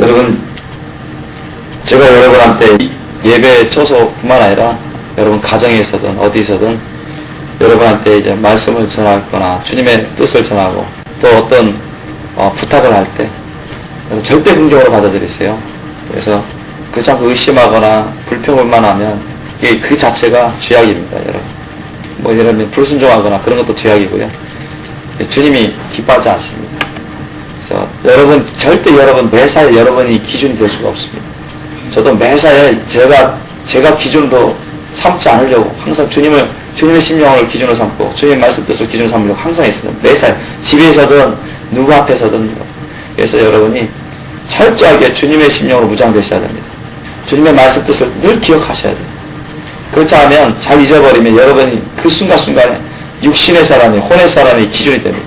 여러분, 제가 여러분한테 예배 처소뿐만 아니라 여러분 가정에서든 어디서든 여러분한테 이제 말씀을 전하거나 주님의 뜻을 전하고 또 어떤 부탁을 할 때 절대 긍정으로 받아들이세요. 그래서 그 자꾸 의심하거나 불평을만 하면 그 자체가 죄악입니다, 여러분. 뭐 예를 들면 불순종하거나 그런 것도 죄악이고요. 주님이 기뻐하지 않습니다. 그래서 여러분 절대 여러분 매사에 여러분이 기준이 될 수가 없습니다. 저도 매사에 제가 기준으로 삼지 않으려고 항상 주님의 심령을 기준으로 삼고 주님의 말씀 뜻을 기준으로 삼으려고 항상 했습니다. 매사에 집에서든 누구 앞에서든. 그래서 여러분이 철저하게 주님의 심령으로 무장되셔야 됩니다. 주님의 말씀 뜻을 늘 기억하셔야 돼요. 그렇지 않으면 잘 잊어버리면 여러분이 그 순간순간에 육신의 사람이 혼의 사람이 기준이 됩니다.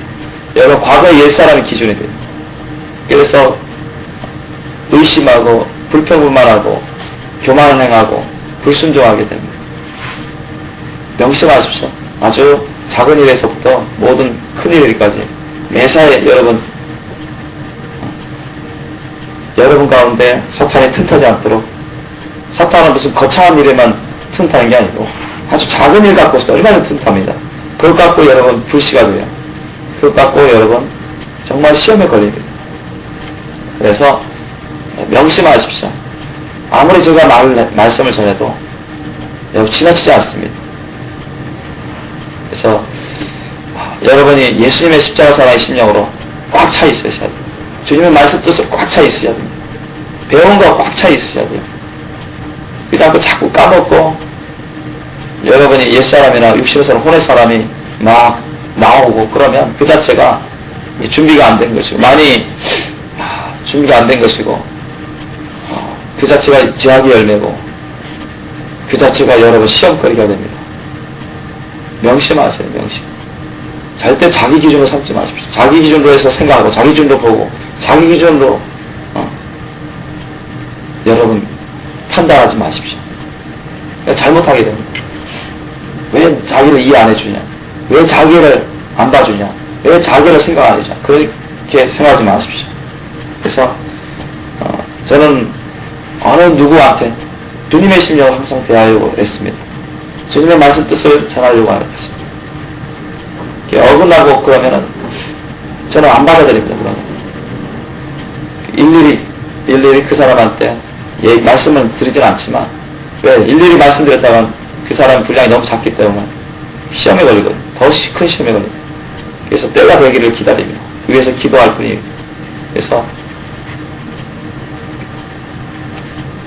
여러분 과거의 옛사람이 기준이 됩니다. 그래서 의심하고 불평불만하고 교만을 행하고 불순종하게 됩니다. 명심하십시오. 아주 작은 일에서부터 모든 큰 일까지 매사에 여러분 가운데 사탄이 틈타지 않도록. 사탄은 무슨 거창한 일에만 틈타는 게 아니고 아주 작은 일 갖고서도 얼마나 틈탑니다. 그것 갖고 여러분 불씨가 돼요. 그것 갖고 여러분 정말 시험에 걸립니다. 그래서 명심하십시오. 아무리 제가 말씀을 전해도 여러분 지나치지 않습니다. 그래서 여러분이 예수님의 십자가 사랑의 심령으로 꽉 차 있으셔야 돼요. 주님의 말씀 뜻을 꽉 차 있으셔야 됩니다. 배운 거 꽉 차 있으셔야 돼요. 그러니까 자꾸 까먹고 여러분이 옛사람이나 육신의 사람, 혼의 사람이 막 나오고 그러면 그 자체가 준비가 안 된 것이고 많이 준비가 안 된 것이고 그 자체가 죄악의 열매고 그 자체가 여러분 시험거리가 됩니다. 명심하세요. 명심. 절대 자기 기준으로 삼지 마십시오. 자기 기준으로 해서 생각하고 자기 기준으로 보고 자기 기준으로 여러분 판단하지 마십시오. 잘못하게 됩니다. 왜 자기를 이해 안 해주냐? 왜 자기를 안 봐주냐? 왜 자기를 생각 안 해주냐? 그렇게 생각하지 마십시오. 그래서 저는 어느 누구한테 주님의 심령을 항상 대하려고 했습니다. 주님의 말씀 뜻을 전하려고 했습니다. 어긋나고 그러면은 저는 안 받아들입니다. 그러면 일일이 그 사람한테 말씀을 드리진 않지만 왜 일일이 말씀드렸다간 그 사람의 분량이 너무 작기 때문에 시험에 걸리거든요. 더 큰 시험에 걸립니다. 그래서 때가 되기를 기다립니다. 위에서 기도할 뿐이에요. 그래서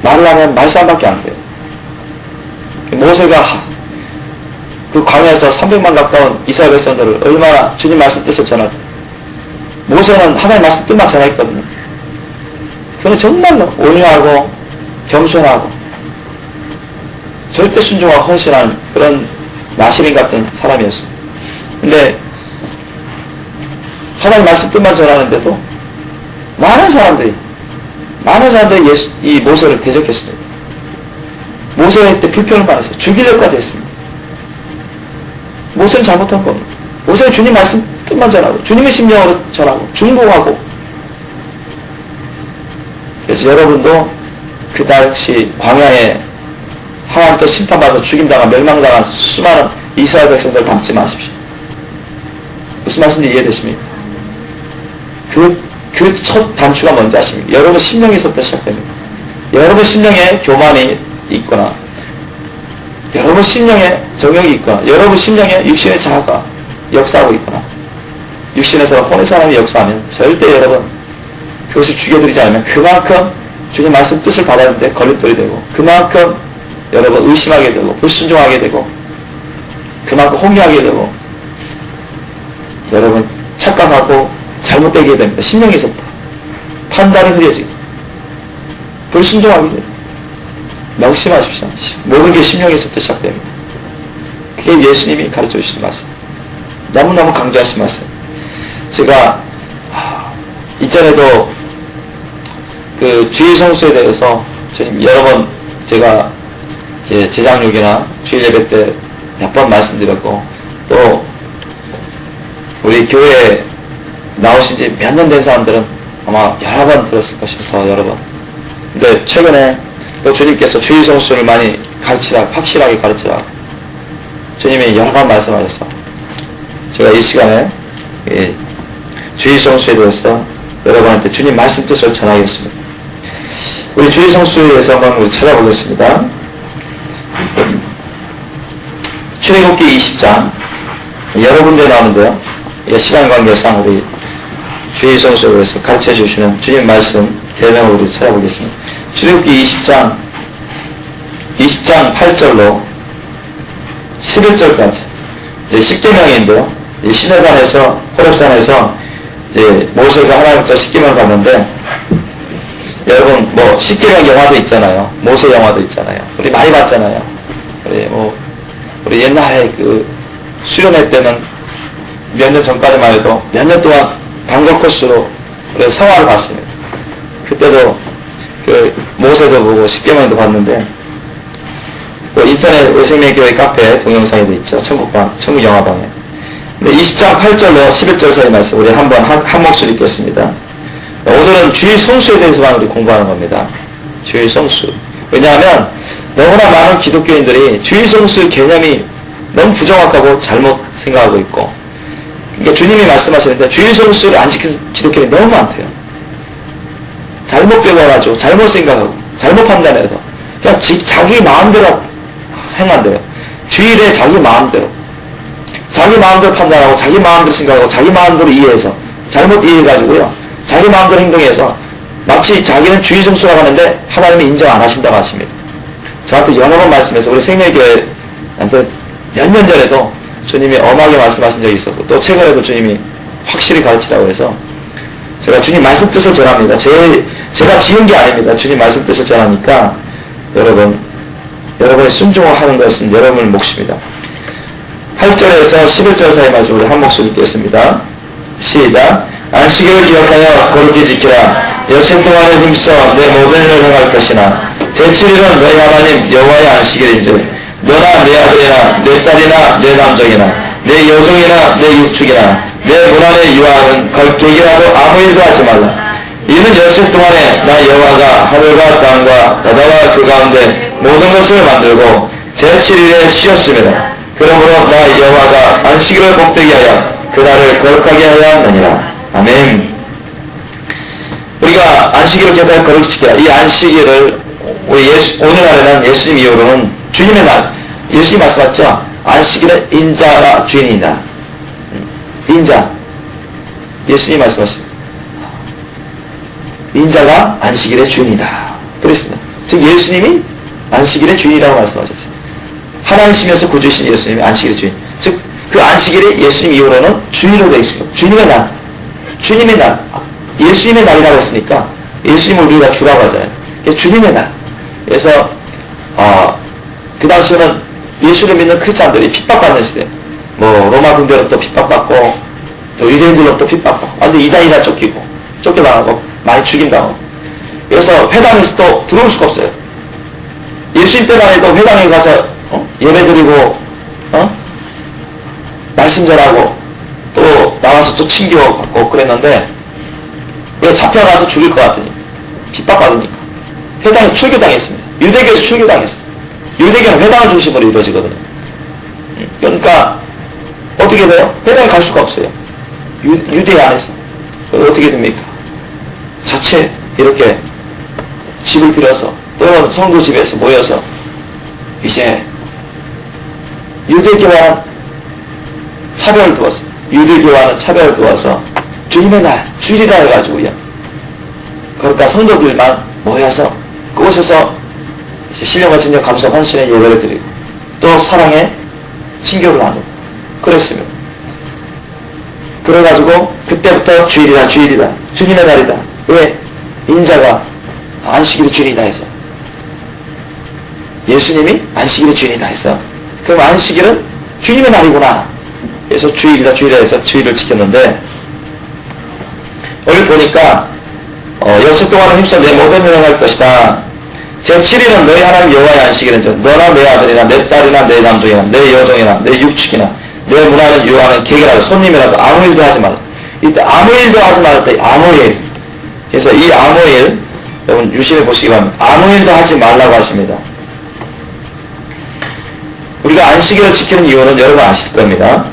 말을 하면 말싸움밖에 안 돼요. 모세가 그 광야에서 300만 가까운 이스라엘 백성들을 얼마나 주님 말씀 뜻을 전하죠. 모세는 하나님 말씀 뜻만 전했거든요. 그는 정말로 온유하고 겸손하고 절대 순종하고 헌신하는 그런 나시린 같은 사람이었어요. 근데 하나님 말씀 뜻만 전하는데도 많은 사람들이 이 모세를 대적했어요. 모세한테 불평을 받았어요. 죽이려고까지 했습니다. 모세는 잘못한 겁니다. 모세는 주님 말씀 뜻만 전하고 주님의 심령으로 전하고 중보하고. 그래서 여러분도 그 당시 광야에 하나님께 심판받아 죽임당한 멸망당한 수많은 이스라엘 백성들 닮지 마십시오. 무슨 말씀인지 이해되십니까? 그 첫 단추가 뭔지 아십니까? 여러분 심령에서부터 시작됩니다. 여러분 심령에 교만이 있거나 여러분 심령에 정욕이 있거나 여러분 심령에 육신의 자아가 역사하고 있거나 육신에서 혼의 사람이 역사하면 절대 여러분 그것을 죽여드리지 않으면 그만큼 주님 말씀 뜻을 받았는데 걸림돌이 되고 그만큼 여러분 의심하게 되고 불순종하게 되고 그만큼 홍해하게 되고 여러분 착각하고 잘못되게 됩니다. 심령에서부터 판단이 흐려지고 불순종하게 돼요. 명심하십시오. 모든 게 심령에서부터 시작됩니다. 그게 예수님이 가르쳐 주신 말씀. 너무너무 강조하신 말씀. 제가 이전에도 그 주일 성수에 대해서 여러 번 제가 제장육이나 주일 예배 때 몇 번 말씀드렸고 또 우리 교회에 나오신 지 몇 년 된 사람들은 아마 여러 번 들었을 것입니다. 더 여러 번. 근데 최근에 또 주님께서 주의 성수를 많이 가르치라, 확실하게 가르치라. 주님이 여러 번 말씀하셨어. 제가 이 시간에 주의 성수에 대해서 여러분한테 주님 말씀 뜻을 전하겠습니다. 우리 주의 성수에 대해서 한번 우리 찾아보겠습니다. 출애굽기 20장 여러 군데 나오는데요. 시간 관계상 우리 주의 성수에 대해서 가르쳐 주시는 주님 말씀 계명을 우리 찾아보겠습니다. 출애굽기 20장 8절로 11절까지 이제 10계명인데요. 시내산에서 호렙산에서 이제 모세가 하나님부터 10계명을 받는데, 여러분 뭐 10계명 영화도 있잖아요. 모세 영화도 있잖아요. 우리 많이 봤잖아요. 우리 옛날에 그 수련회 때는 몇 년 전까지만 해도 몇 년 동안 단거 코스로 우리 성화를 봤습니다. 그때도 그 모세도 보고 10계명도 봤는데, 또 인터넷 외생명교회 카페에 동영상에도 있죠. 천국 영화방에. 근데 20장 8절로 11절 사이 말씀 우리 한번 한 목소리 읽겠습니다. 오늘은 주의 성수에 대해서만 우리 공부하는 겁니다. 주의 성수. 왜냐하면 너무나 많은 기독교인들이 주의 성수 개념이 너무 부정확하고 잘못 생각하고 있고, 그러니까 주님이 말씀하시는데 주의 성수를 안 지키는 기독교인이 너무 많대요. 잘못 배워가지고 잘못 생각하고 잘못 판단해서 그냥 자기 마음대로 행한대요. 주일에 자기 마음대로 판단하고 자기 마음대로 생각하고 자기 마음대로 이해해서 잘못 이해해가지고요, 자기 마음대로 행동해서 마치 자기는 주의 성수라고 하는데 하나님이 인정 안 하신다고 하십니다. 저한테 여러 번 말씀해서 우리 생명교회한테 몇 년 전에도 주님이 엄하게 말씀하신 적이 있었고, 또 최근에도 주님이 확실히 가르치라고 해서 제가 주님 말씀 뜻을 전합니다. 제가 지은 게 아닙니다. 주님 말씀 뜻을 전하니까 여러분이 순종하는 것은 여러분의 몫입니다. 8절에서 11절 사이 말씀 우리 한 목소리 읽겠습니다. 시작. 안식일을 기억하여 거룩히 지키라. 여섯 동안에 힘써 내 모든 일을 행할 것이나 제7일은 너희 하나님 여호와의 안식일인즉 너나 내 아들이나 내 딸이나 내 남종이나 내 여종이나 내 육축이나 내 문안에 유하는 객이라도 아무 일도 하지 말라. 이는 여섯 동안에 나 여호와가 하늘과 땅과 바다와 그 가운데 모든 것을 만들고 제7일에 쉬었습니다. 그러므로 나 여호와가 안식일을 복되게 하여 그날을 거룩하게 하여 하느니라. 아멘. 우리가 안식일을 기억하여 거룩히 지켜야, 이 안식일을 오늘날에는 예수님 이후로는 주님의 날, 예수님 말씀하셨죠. 안식일은 인자가 주인이다. 인자, 예수님 말씀하셨습니다. 인자가 안식일의 주인이다. 그랬습니다. 즉 예수님이 안식일의 주인이라고 말씀하셨어요. 하나님이시면서 구주이신 예수님이 안식일의 주인. 즉 그 안식일이 예수님 이후로는 주일로 되어 있습니다. 주님의 날, 주님의 날, 예수님의 날이라고 했으니까 예수님을 우리가 주라고 하잖아요. 주님의 날. 그래서 그 당시에는 예수를 믿는 크리스찬들이 핍박받는 시대. 뭐 로마 군대로 또 핍박받고 또 유대인들로 또 핍박받고 완전 이단이나 쫓겨나가고 많이 죽인다고. 그래서 회당에서 또 들어올 수가 없어요. 예수님 때만 해도 회당에 가서 예배드리고 말씀 전하고 또 나와서 또 친교받고 그랬는데, 왜 잡혀가서 죽일 것 같으니 핍박받으니까 회당에서 출교당했습니다. 유대교에서 출교당했어요. 유대교는 회당을 중심으로 이루어지거든요. 그러니까 어떻게 돼요? 회당에 갈 수가 없어요. 유대 안에서. 어떻게 됩니까? 자체 이렇게 집을 빌어서 또는 성도 집에서 모여서 이제 유대교와는 차별을 두어서, 유대교와는 차별을 두어서 주님의 날, 주일이라 해가지고요, 그러니까 성도들만 모여서 그곳에서 신령과 진정 감사 헌신의 예배를 드리고 또 사랑의 친교를 나누고 그랬습니다. 그래가지고 그때부터 주일이다, 주님의 날이다. 왜? 인자가 안식일의 주인이다 해서, 예수님이 안식일의 주인이다 해서, 그럼 안식일은 주님의 날이구나 그래서 주일이다 해서 주일을 지켰는데, 오늘 보니까 여섯 동안은 힘써 내 모든 일을 행할 것이다. 제7일은 너희 하나님 여호와의 안식일은 너나 내 아들이나 내 딸이나 내 남종이나 내 여종이나 내 육축이나 내 문화는 유하는 객이라도 손님이라도 아무 일도 하지 말라. 이때 아무 일도 하지 말라. 아무 일. 그래서 이 아무 일, 여러분 유심히 보시기 바랍니다. 아무 일도 하지 말라고 하십니다. 우리가 안식일을 지키는 이유는 여러분 아실 겁니다.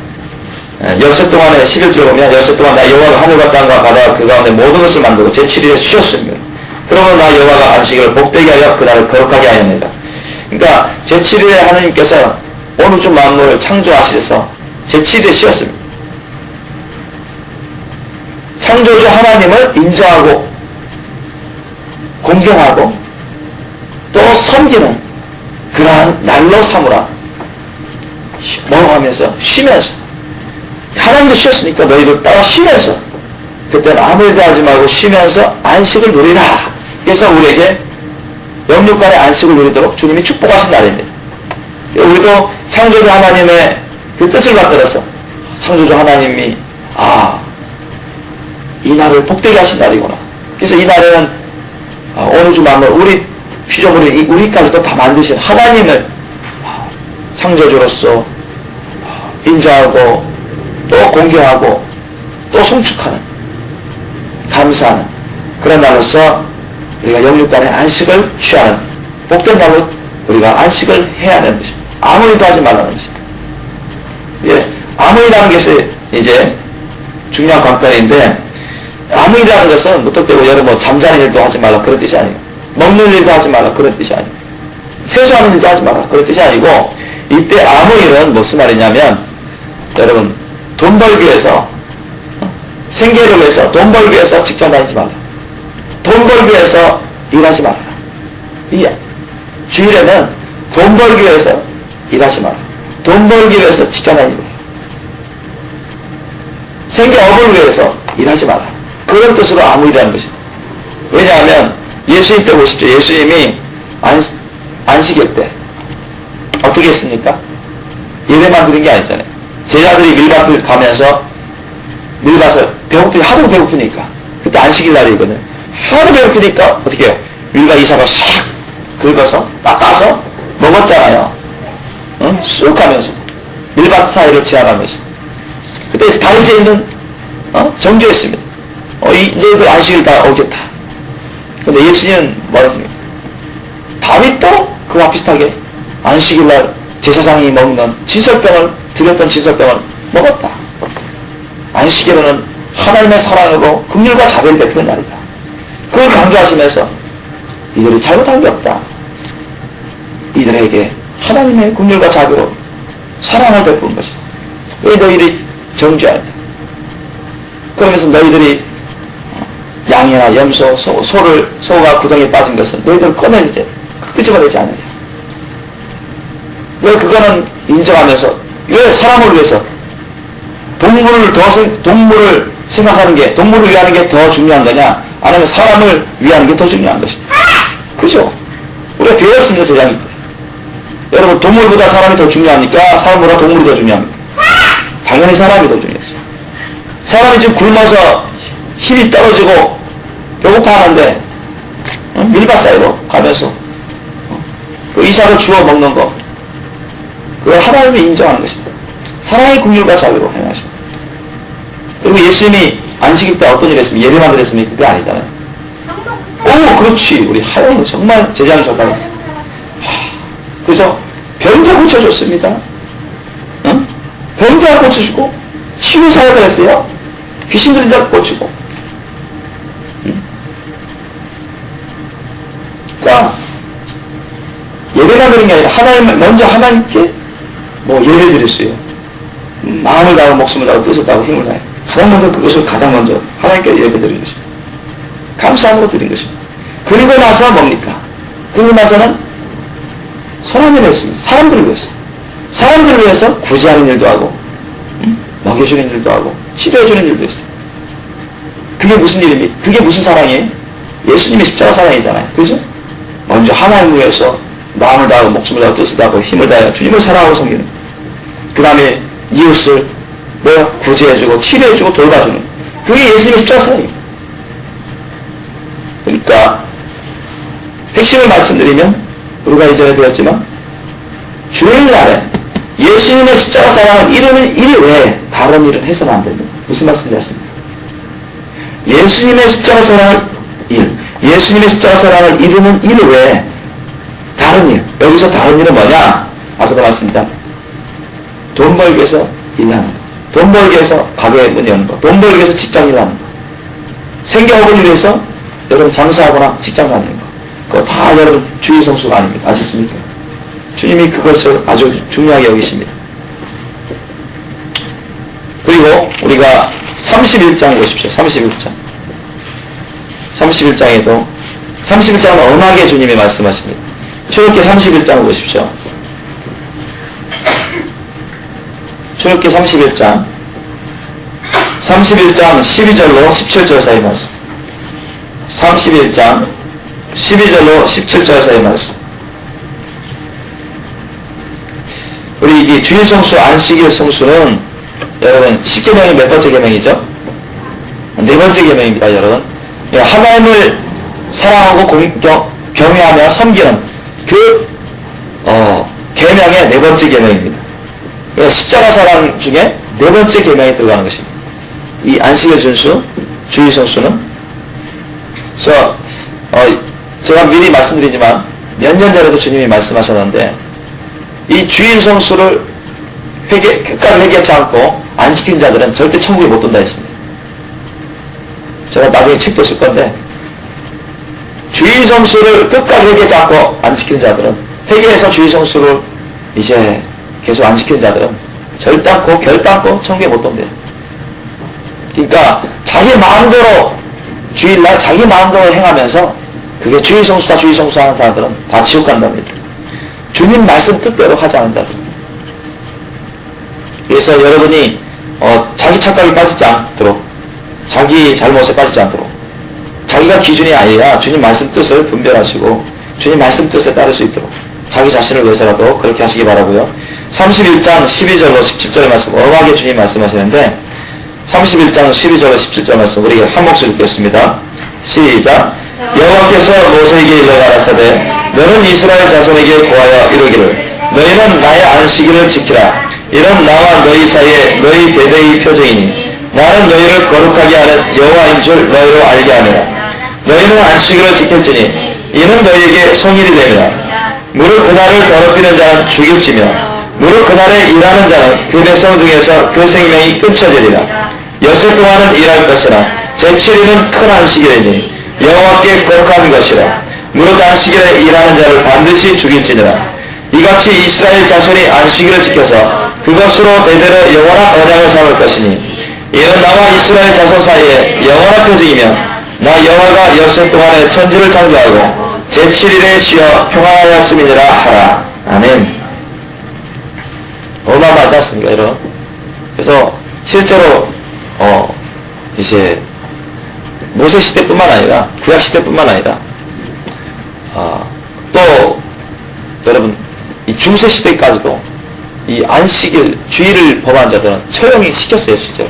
열흘 동안에 11절 보면 열흘 동안 나 여호와가 하늘과 땅과 바다와 그 가운데 모든 것을 만들고 제7일에 쉬었습니다. 그러면 나 여호와가 안식일을 복되게 하여 그날을 거룩하게 하였느니라. 그러니까 제7일에 하나님께서 온 우주 만물을 창조하셔서 제7일에 쉬었습니다. 창조주 하나님을 인정하고 공경하고 또 섬기는 그러한 날로 삼으라. 먹어가면서 쉬면서 하나님도 쉬었으니까 너희들 따라 쉬면서 그때는 아무 일도 하지 말고 쉬면서 안식을 누리라. 그래서 우리에게 영육간의 안식을 누리도록 주님이 축복하신 날입니다. 우리도 창조주 하나님의 그 뜻을 받들어서 창조주 하나님이 이 날을 복되게 하신 날이구나. 그래서 이 날에는 온 우주 만물 우리 피조물이 우리까지도 다 만드신 하나님을 창조주로서 인정하고 또 공경하고 또 송축하는 감사하는 그런 날로서 우리가 영육간의 안식을 취하는 복된 날로 우리가 안식을 해야 하는 것입니다. 아무 일도 하지 말라는 것입니다. 예, 아무 일이라는 것이 이제 중요한 관건인데 아무 일이라는 것은 무턱대고 여러분 잠자는 일도 하지 말라 그런 뜻이 아니에요. 먹는 일도 하지 말라 그런 뜻이 아니에요. 세수하는 일도 하지 말라 그런 뜻이 아니고 이때 아무 일은 무슨 말이냐면 여러분 돈 벌기 위해서 생계를 위해서 돈 벌기 위해서 직장 다니지 말라. 돈 벌기 위해서 일하지 말라. 주일에는 돈 벌기 위해서 일하지 말라. 돈 벌기 위해서 직장 다니지 말라. 생계업을 위해서 일하지 말라. 그런 뜻으로 아무 일이라는 것입니다. 왜냐하면 예수님 때 보십시오. 예수님이 안식일 때 어떻게 했습니까? 예배만 드린 게 아니잖아요. 제자들이 밀밭을 가면서 밀밭을 하도 배고프니까 그때 안식일 날이거든요. 하도 배고프니까 어떻게 해요? 밀밭 이삭을 싹 긁어서 닦아서 먹었잖아요. 응? 쑥 하면서 밀밭 사이를 지나가면서 그때 바리새인은 정죄했습니다. 이제 그 안식일 다 오겠다. 근데 예수님은 뭐랬습니까? 다윗도 그와 비슷하게 안식일날 제사장이 먹는 진설병을 드렸던 진설병을 먹었다. 안식일은 하나님의 사랑으로 긍휼과 자비를 베푸는 날이다. 그걸 강조하시면서 이들이 잘못한 게 없다. 이들에게 하나님의 긍휼과 자비로 사랑을 베푸는 것이다. 왜 너희들이 정죄하냐? 그러면서 너희들이 양이나 염소, 소가 구덩이에 빠진 것은 너희들 꺼내지 끄집어내지 않느냐. 왜 그거는 인정하면서 왜 사람을 위해서 동물을 생각하는 게 동물을 위하는 게 더 중요한 거냐 아니면 사람을 위하는 게 더 중요한 것이냐. 그죠? 우리가 배웠습니다. 세상에. 여러분 동물보다 사람이 더 중요합니까? 사람보다 동물이 더 중요합니까? 당연히 사람이 더 중요했어요. 사람이 지금 굶어서 힘이 떨어지고 배고파하는데 밀밭 사이로 가면서 그 이삭을 주워 먹는 거 그걸 하나님이 인정하는 것입니다. 사랑의 긍휼과 자비로 행하십니다. 그리고 예수님이 안식일 때 어떤 일을 했습니까? 예배만 드렸습니까? 그게 아니잖아요. 오 그렇지 우리 하영이 정말 제자를 적당했어요. 그죠? 병자 고쳐줬습니다. 응? 병자 고쳐주고 치유 사역을 했어요. 귀신 들린 자 고치고. 응? 그러니까 예배가 드린 게 아니라 먼저 하나님께 예배 드렸어요. 마음을 다하고 목숨을 다하고 뜻을 다하고 힘을 다해. 가장 먼저 하나님께 예배 드린 것입니다. 감사함으로 드린 것입니다. 그리고 나서 뭡니까? 그리고 나서는 선한 일을 했습니다. 사람들을 위해서. 사람들을 위해서 구제하는 일도 하고 먹여주는 일도 하고 치료해주는 일도 했어요. 그게 무슨 일입니까? 그게 무슨 사랑이에요? 예수님의 십자가 사랑이잖아요. 그죠? 먼저 하나님을 위해서 마음을 다하고 목숨을 다하고 뜻을 다하고 힘을 다하여 주님을 사랑하고 섬기는 그 다음에 이웃을 구제해주고 치료해주고 돌봐주는 그게 예수님의 십자가 사랑입니다. 그러니까 핵심을 말씀드리면 우리가 이전에 배웠지만 주일날에 예수님의 십자가 사랑을 이루는 일 외에 다른 일은 해서는 안 됩니다. 무슨 말씀인지 아십니까? 예수님의 십자가 사랑을 예수님의 십자가 사랑을 이루는 일 외에 다른 일, 여기서 다른 일은 뭐냐? 아까도 말씀드렸습니다. 돈 벌기 위해서 일하는 거, 돈 벌기 위해서 가게 문 여는 거, 돈 벌기 위해서 직장 일하는 거, 생계업을 위해서 여러분 장사하거나 직장 다니는 거, 그거 다 여러분 주의 성수가 아닙니다. 아셨습니까? 주님이 그것을 아주 중요하게 여기십니다. 그리고 우리가 31장 보십시오. 31장. 31장에도 31장은 엄하게 주님이 말씀하십니다. 출애굽기 31장 보십시오. 출애굽기 31장 12절로 17절 사이 말씀. 31장 12절로 17절 사이 말씀. 우리 이 주일 성수, 안식일 성수는 여러분 10계명이 몇 번째 계명이죠? 네 번째 계명입니다, 여러분. 하나님을 사랑하고 경외하며 섬기는 그 계명의 네 번째 계명입니다. 그러니까 십자가 사랑 중에 네 번째 계명이 들어가는 것입니다. 이 안식일 준수, 주일 성수는. 그래서 제가 미리 말씀드리지만 몇 년 전에도 주님이 말씀하셨는데 이 주일 성수를 끝까지 회개하지 않고 안 지킨 자들은 절대 천국에 못 돈다 했습니다. 제가 나중에 책도 쓸 건데 주일 성수를 끝까지 회개하지 않고 안 지킨 자들은, 회개해서 주일 성수를 이제 계속 안 지킨 자들은 결단코 천국에 못 돈대요. 그러니까 자기 마음대로 주일날 자기 마음대로 행하면서 그게 주일 성수다 주일 성수 하는 사람들은 다 지옥 간답니다. 주님 말씀 뜻대로 하지 않는다. 그래서 여러분이 자기 착각에 빠지지 않도록, 자기 잘못에 빠지지 않도록, 자기가 기준이 아니라 주님 말씀 뜻을 분별하시고 주님 말씀 뜻에 따를 수 있도록 자기 자신을 위해서라도 그렇게 하시기 바라고요. 31장 12절로 17절 말씀 엄하게 주님 말씀하시는데 31장 12절로 17절 말씀 우리 한 목소리 읽겠습니다. 시작. 여호와께서 모세에게 일러 가라사대 너는 이스라엘 자손에게 고하여 이르기를 너희는 나의 안식일을 지키라. 이는 나와 너희 사이에 너희 대대의 표정이니 나는 너희를 거룩하게 하는 여호와인 줄 너희로 알게 하느라. 너희는 안식일을 지킬지니 이는 너희에게 성일이 됨이라. 무릇 그날을 더럽히는 자는 죽일지며 무릇 그날에 일하는 자는 그 백성 중에서 그 생명이 끊쳐지리라. 엿새 동안은 일할 것이라 제7일은 큰 안식일이니 여호와께 거룩한 것이라. 무릇 안식일에 일하는 자를 반드시 죽일지니라. 이같이 이스라엘 자손이 안식일을 지켜서 그것으로 대대로 영원한 언약을 삼을 것이니 이는 나와 이스라엘 자손 사이에 영원한 표징이며 나 여호와가 엿새 동안에 천지를 창조하고 제7일에 쉬어 평안하였음이니라 하라. 아멘. 어마어마하지 않습니까, 여러분? 그래서 실제로 이제 모세 시대뿐만 아니라 구약 시대뿐만 아니라 또 여러분 이 중세 시대까지도 이 안식일 주일을 범한 자들은 처형이 시켰어요, 실제로.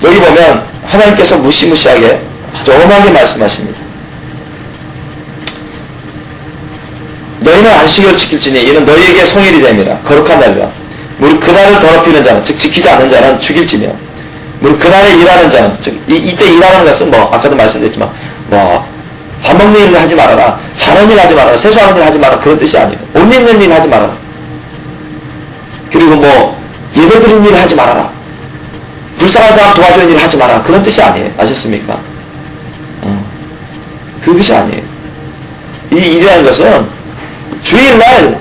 여기 보면 하나님께서 무시무시하게 아주 엄하게 말씀하십니다. 너희는 안식일을 지킬지니 이는 너희에게 성일이 됨이라. 거룩한 날이라. 무릇 그날을 더럽히는 자는 즉 지키지 않는 자는 죽일지며 무릇 그날에 일하는 자는 즉 이때 일하는 것은 아까도 말씀드렸지만 밥 먹는 일을 하지 말아라, 자는 일 하지 말아라, 세수하는 일 하지 말아라, 그런 뜻이 아니에요. 옷 입는 일 하지 말아라. 그리고 예배 드리는 일 하지 말아라, 불쌍한 사람 도와주는 일 하지 말아라, 그런 뜻이 아니에요. 아셨습니까? 그것이 아니에요. 이 일이라는 것은 주일날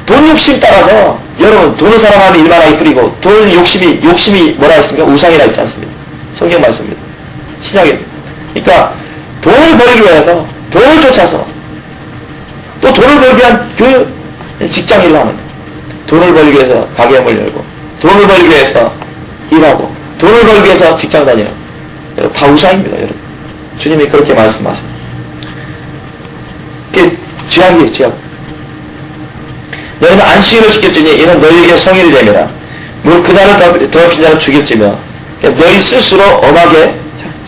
돈 욕심 따라서 여러분 돈을 사랑하는 일만 하게 뿌리고 돈 욕심이 뭐라 했습니까? 우상이라 했지 않습니까? 성경 말씀입니다. 신약에. 그러니까 돈을 벌기 위해서 돈을 쫓아서 또 돈을 벌기 위한 그 직장일을 하는, 돈을 벌기 위해서 가게문을 열고 돈을 벌기 위해서 일하고 돈을 벌기 위해서 직장 다니는, 여러분 다 우상입니다. 여러분 주님이 그렇게 말씀하세요. 그게 죄악이에요, 죄악. 너희는 안식일을 지킬지니 이는 너희에게 성일이 됨이라. 무릇 그날을 더럽힌 자는 죽일지며 너희 스스로 엄하게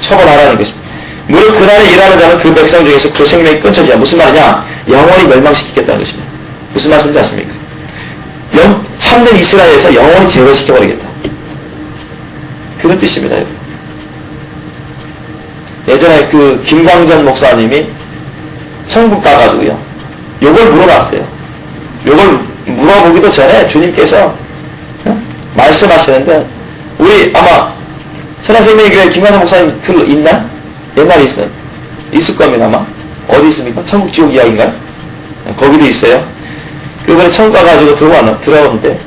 처벌하라는 것입니다. 무릇 그날에 일하는 자는 그 백성 중에서 그 생명이 끊쳐지냐. 무슨 말이냐? 영원히 멸망시키겠다는 것입니다. 무슨 말씀인지 아십니까? 참된 이스라엘에서 영원히 제거시켜버리겠다. 그런 뜻입니다. 그 김광전 목사님이 천국 가가지고요. 요걸 물어봤어요. 요걸 물어보기도 전에 주님께서 말씀하시는데, 우리 아마 천하생명의 교회 김광전 목사님 글 있나? 옛날에 있을 겁니다, 아마. 어디 있습니까? 천국 지옥 이야기인가요? 거기도 있어요. 그번에 천국 가가지고 들어오는데,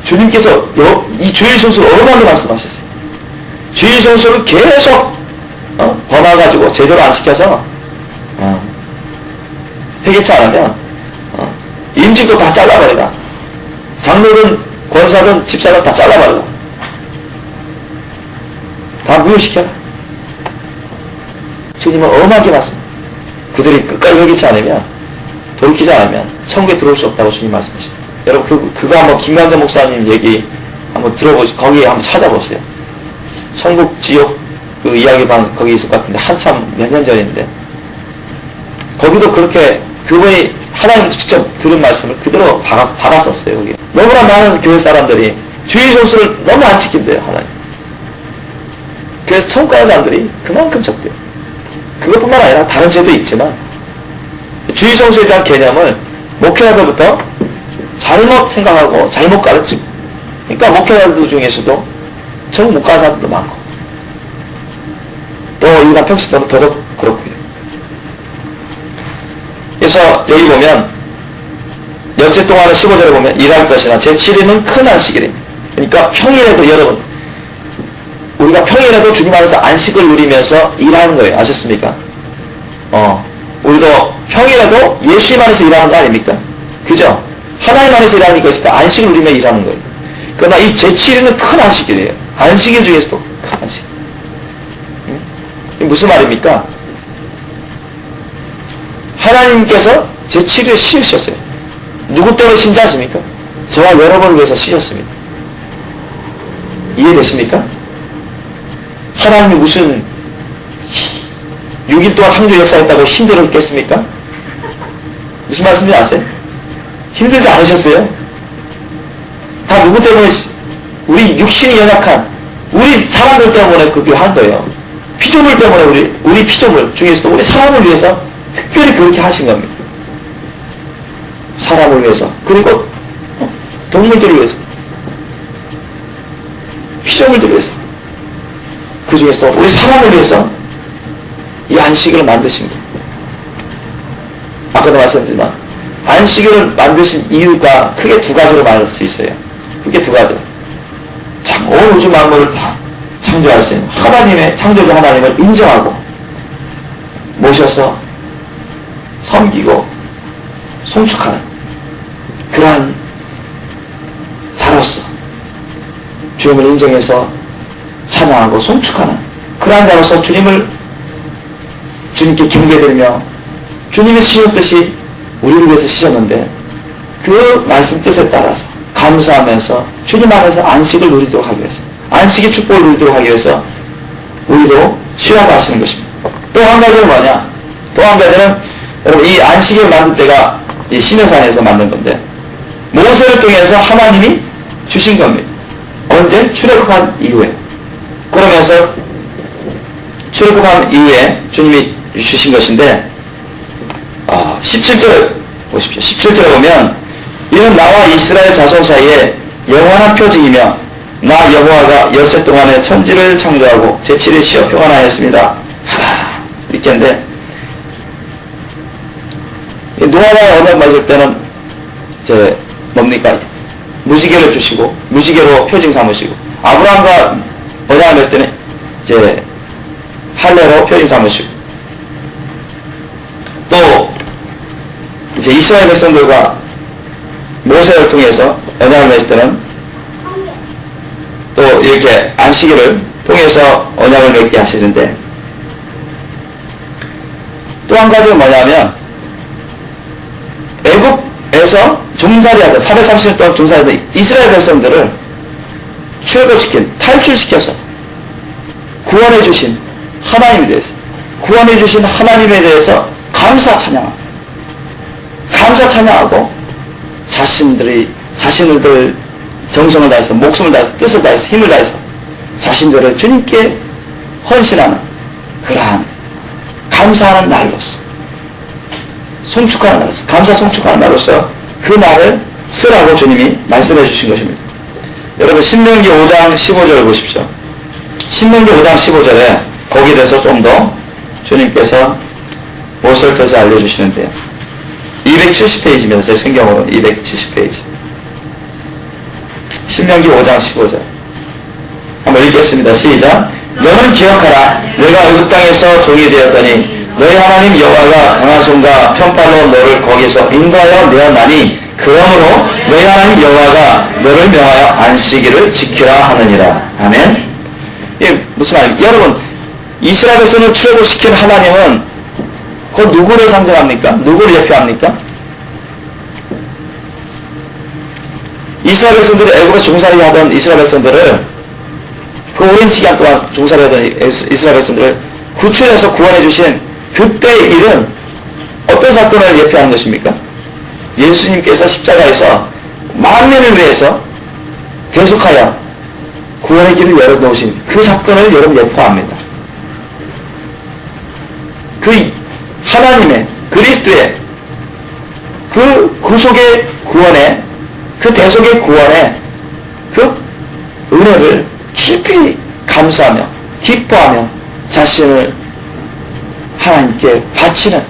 주님께서 이 주일 성수를 얼마나 말씀하셨어요. 주일 성수를 계속 범해가지고 제대로 안 시켜서 회개치 않으면 임직도 다 잘라버리라. 장로든 권사든 집사든 다 잘라버리라. 다 무효시켜라. 주님은 엄하게 말씀합니다. 그들이 끝까지 회개치 않으면, 돌이키지 않으면 천국에 들어올 수 없다고 주님 말씀하십니다. 여러분 그거 한번 김광전 목사님 얘기 한번 들어보시고 거기에 한번 찾아보세요. 천국 지옥 그 이야기방 거기 있을 것 같은데 한참 몇 년 전인데, 거기도 그렇게 그분이 하나님 직접 들은 말씀을 그대로 박았었어요. 거기 너무나 많은 교회 사람들이 주의 성수를 너무 안 지킨대요, 하나님. 그래서 천국 가는 사람들이 그만큼 적대요. 그것뿐만 아니라 다른 죄도 있지만, 주의 성수에 대한 개념을 목회자들부터 잘못 생각하고 잘못 가르치고, 그러니까 목회자들 중에서도 천국 못 가는 사람들도 많고, 또 일반 평신도는 더더욱 그렇고요. 그래서 여기 보면 열째 동안의 15절에 보면 일할 것이나 제7일은 큰 안식일입니다. 그러니까 평일에도, 여러분 우리가 평일에도 주님 안에서 안식을 누리면서 일하는 거예요. 아셨습니까? 우리도 평일에도 예수님 안에서 일하는 거 아닙니까? 그죠? 하나님 안에서 일하는 것이니까 안식을 누리며 일하는 거예요. 그러나 이 제7일은 큰 안식일이에요. 안식일 중에서도 큰 안식. 이게 무슨 말입니까? 하나님께서 제7일에 쉬셨어요. 누구 때문에 쉰지 아십니까? 저와 여러분을 위해서 쉬셨습니다. 이해되십니까? 하나님이 무슨 6일 동안 창조 역사했다고 힘들었겠습니까? 무슨 말씀인지 아세요? 힘들지 않으셨어요? 다 누구 때문에, 우리 육신이 연약한 우리 사람들 때문에 그렇게 한 거예요. 피조물 때문에, 우리 피조물 중에서도 우리 사람을 위해서 특별히 그렇게 하신 겁니다. 사람을 위해서, 그리고 동물들을 위해서, 피조물들을 위해서, 그 중에서도 우리 사람을 위해서 이 안식일을 만드신 거예요. 아까도 말씀드렸지만 안식일을 만드신 이유가 크게 두 가지로 말할 수 있어요. 크게 두 가지. 참, 온 우주 만물을 다 창조하신 하나님의, 창조주 하나님을 인정하고 모셔서 섬기고 송축하는 그러한 자로서, 주님을 인정해서 찬양하고 송축하는 그러한 자로서 주님께 경배드리며, 주님이 쓰셨듯이 우리를 위해서 쓰셨는데 그 말씀 뜻에 따라서 감사하면서 주님 안에서 안식을 누리도록 하기 위해서, 안식의 축복을 누리도록 하기 위해서 우리도 쉬라고 하시는 것입니다. 또 한 가지는 뭐냐? 또 한 가지는, 여러분, 이 안식을 만들 때가 이 시내산에서 만든 건데, 모세를 통해서 하나님이 주신 겁니다. 언제? 출애굽한 이후에. 그러면서 출애굽한 이후에 주님이 주신 것인데, 17절 보십시오. 17절에 보면, 이는 나와 이스라엘 자손 사이에 영원한 표징이며 나 여호와가 엿새 동안에 천지를 창조하고 제7일 쉬어 평안하였습니다. 이렇게 했는데, 노아와 언약 맺을 때는 뭡니까? 무지개를 주시고 무지개로 표징 삼으시고, 아브라함과 언약을 맺을 때는 할례로 표징 삼으시고, 또 이스라엘 백성들과 모세를 통해서 언약을 맺을 때는 또 이렇게 안식일을 통해서 언약을 맺게 하시는데, 또 한 가지는 뭐냐면, 애굽에서 종살이하던 430년 동안 종살이하던 이스라엘 백성들을 출애굽시킨, 탈출시켜서 구원해 주신 하나님에 대해서, 구원해 주신 하나님에 대해서 감사 찬양하고 자신을 정성을 다해서, 목숨을 다해서, 뜻을 다해서, 힘을 다해서 자신들을 주님께 헌신하는 그러한 감사하는 날로서, 송축하는 날로서, 감사 송축하는 날로서 그 날을 쓰라고 주님이 말씀해 주신 것입니다. 여러분 신명기 5장 15절 보십시오. 신명기 5장 15절에 거기에 대해서 좀 더 주님께서 무엇을 더 알려주시는데요. 270페이지입니다. 제 성경으로는 270페이지. 신명기 5장 15절. 한번 읽겠습니다. 시작. 너는 기억하라. 내가 애굽 땅에서 종이 되었더니 너희 하나님 여호와가 강한 손과 편팔로 너를 거기서 인도하여 내었나니 그러므로 너희 하나님 여호와가 너를 명하여 안식일을 지키라 하느니라. 아멘. 이게 무슨 말입니까? 여러분 이스라엘 백성을 출애굽시킨 하나님은 그 누구를 상징합니까? 누구를 예표합니까? 이스라엘 백성들이 애굽에서 종살이 하던 이스라엘 백성들을 그 오랜 시간 동안 종살이 하던 이스라엘 백성들을 구출해서 구원해 주신 그때의 일은 어떤 사건을 예표하는 것입니까? 예수님께서 십자가에서 만민을 위해서 계속하여 구원의 길을 열어놓으신 그 사건을 여러분 예포합니다. 그 하나님의 그리스도의 그 구속의 구원의 그 대속의 구원의 그 은혜를 깊이 감사하며 기뻐하며 자신을 하나님께 바치는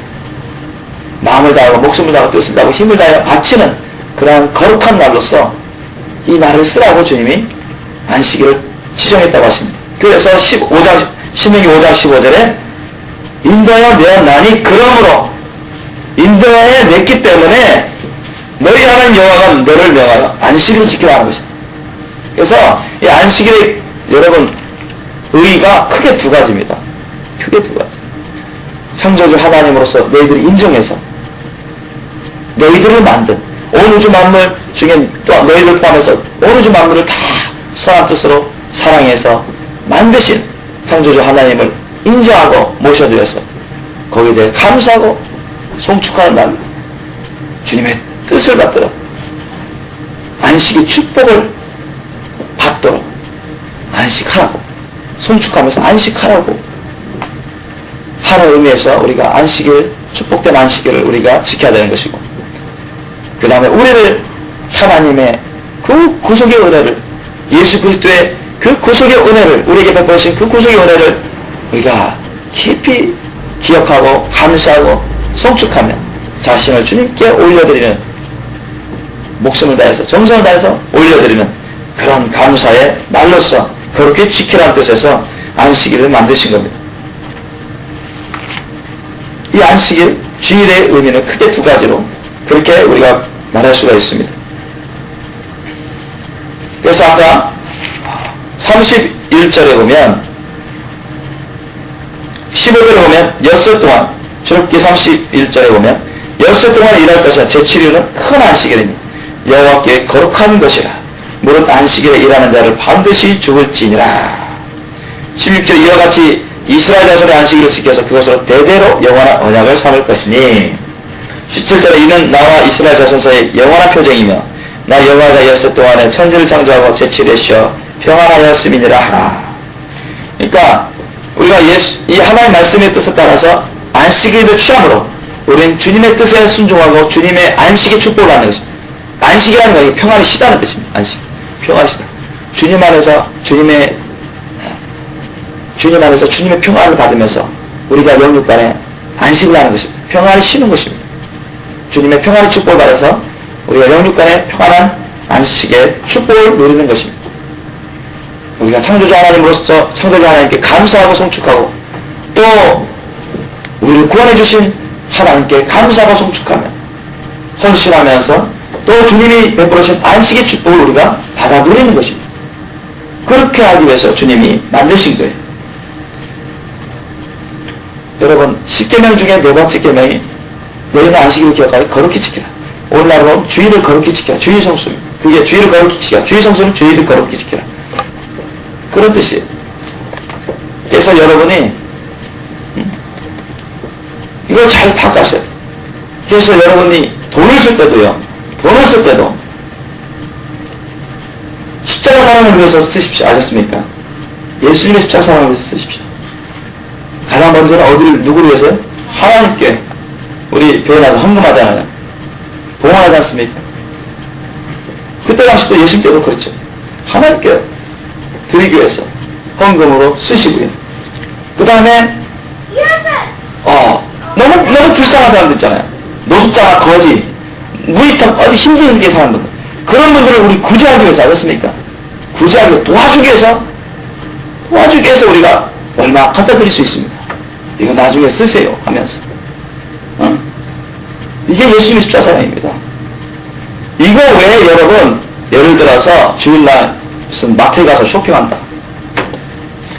마음을 다하고 목숨을 다하고 뜻을 다하고 힘을 다하여 바치는 그러한 거룩한 날로서 이 날을 쓰라고 주님이 안식일을 지정했다고 하십니다. 그래서 15장, 신명기 5장 15절에 인도하여 내었나니 그러므로 인도하여 냈기 때문에 너희 하나님 여호와가 너를 명하여 안식일을 지키라 하는 것입니다. 그래서 이 안식일의 여러분 의의가 크게 두 가지입니다. 크게 두 가지. 창조주 하나님으로서 너희들이 인정해서 너희들을 만든 온 우주 만물 중에 또 너희들 포함해서 온 우주 만물을 다 선한 뜻으로 사랑해서 만드신 창조주 하나님을 인정하고 모셔드려서 거기에 대해 감사하고 송축하는 날 주님의 뜻을 받도록 안식의 축복을 받도록 안식하라고 송축하면서 안식하라고 하는 의미에서 우리가 안식일 축복된 안식일을 우리가 지켜야 되는 것이고 그 다음에 우리를 하나님의 그 구속의 은혜를 예수 그리스도의 그 구속의 은혜를 우리에게 베푸신 그 구속의 은혜를 우리가 깊이 기억하고 감사하고 송축하며 자신을 주님께 올려드리는 목숨을 다해서 정성을 다해서 올려드리는 그런 감사의 날로서 그렇게 지키라는 뜻에서 안식일을 만드신 겁니다. 이 안식일 주일의 의미는 크게 두 가지로 그렇게 우리가 말할 수가 있습니다. 그래서 아까 31절에 보면 15절에 보면 엿새 동안 출애굽기 31절에 보면 엿새 동안 일할 것이라 제7일은 큰 안식일이니 여호와께 거룩한 것이라 무릇 안식일에 일하는 자를 반드시 죽을지니라. 16절 이와 같이 이스라엘 자손의 안식일을 지켜서 그것으로 대대로 영원한 언약을 삼을 것이니 17절에 이는 나와 이스라엘 자손 사이의 영원한 표정이며 나 여호와가 엿새 동안에 천지를 창조하고 제7일에 쉬어 평안하였음이니라 하라. 그러니까 우리가 이 하나님의 말씀의 뜻에 따라서 안식일을 취함으로 우리는 주님의 뜻에 순종하고 주님의 안식의 축복을 받는 것입니다. 안식이라는 것이 평안히 쉬다는 뜻입니다. 안식. 평안히 쉬다. 주님 안에서 주님의 평안을 받으면서 우리가 영육간에 안식을 하는 것입니다. 평안히 쉬는 것입니다. 주님의 평안의 축복을 받아서 우리가 영육간에 평안한 안식의 축복을 누리는 것입니다. 우리가 창조주 하나님으로서 창조주 하나님께 감사하고 송축하고 또 우리를 구원해 주신 하나님께 감사하고 송축하며 헌신하면서 또 주님이 베풀으신 안식의 축복을 우리가 받아 누리는 것입니다. 그렇게 하기 위해서 주님이 만드신 거예요. 여러분 10계명 중에 네 번째 계명이 너희는 안식일을 기억하여 거룩히 지키라. 오늘날은 주일을 거룩히 지키라. 주일 성수입니다. 그게 주일을 거룩히 지키라. 주일 성수는 주일을 거룩히 지키라. 그런 뜻이에요. 그래서 여러분이 이걸 잘 파악하세요. 그래서 여러분이 돈을 쓸 때도 십자가 사랑을 위해서 쓰십시오. 아셨습니까? 예수님의 십자가 사랑을 위해서 쓰십시오. 가장 먼저는 어디를, 누구를 위해서요? 하나님께. 우리 교회 나서 헌금하잖아요. 봉헌하지 않습니까? 그때 당시도 예수님 때도 그렇죠. 하나님께 드리기 위해서 헌금으로 쓰시고요. 그 다음에, 너무 불쌍한 사람들 있잖아요. 노숙자나 거지, 무리탕, 어디 힘들게 사는 분들. 그런 분들을 우리 구제하기 위해서 하겠습니까? 구제하기 위해서, 도와주기 위해서 우리가 얼마 갖다 드릴 수 있습니다. 이거 나중에 쓰세요 하면서. 이게 예수님의 십자사랑입니다. 이거 외에 여러분, 예를 들어서 주일날 무슨 마트에 가서 쇼핑한다.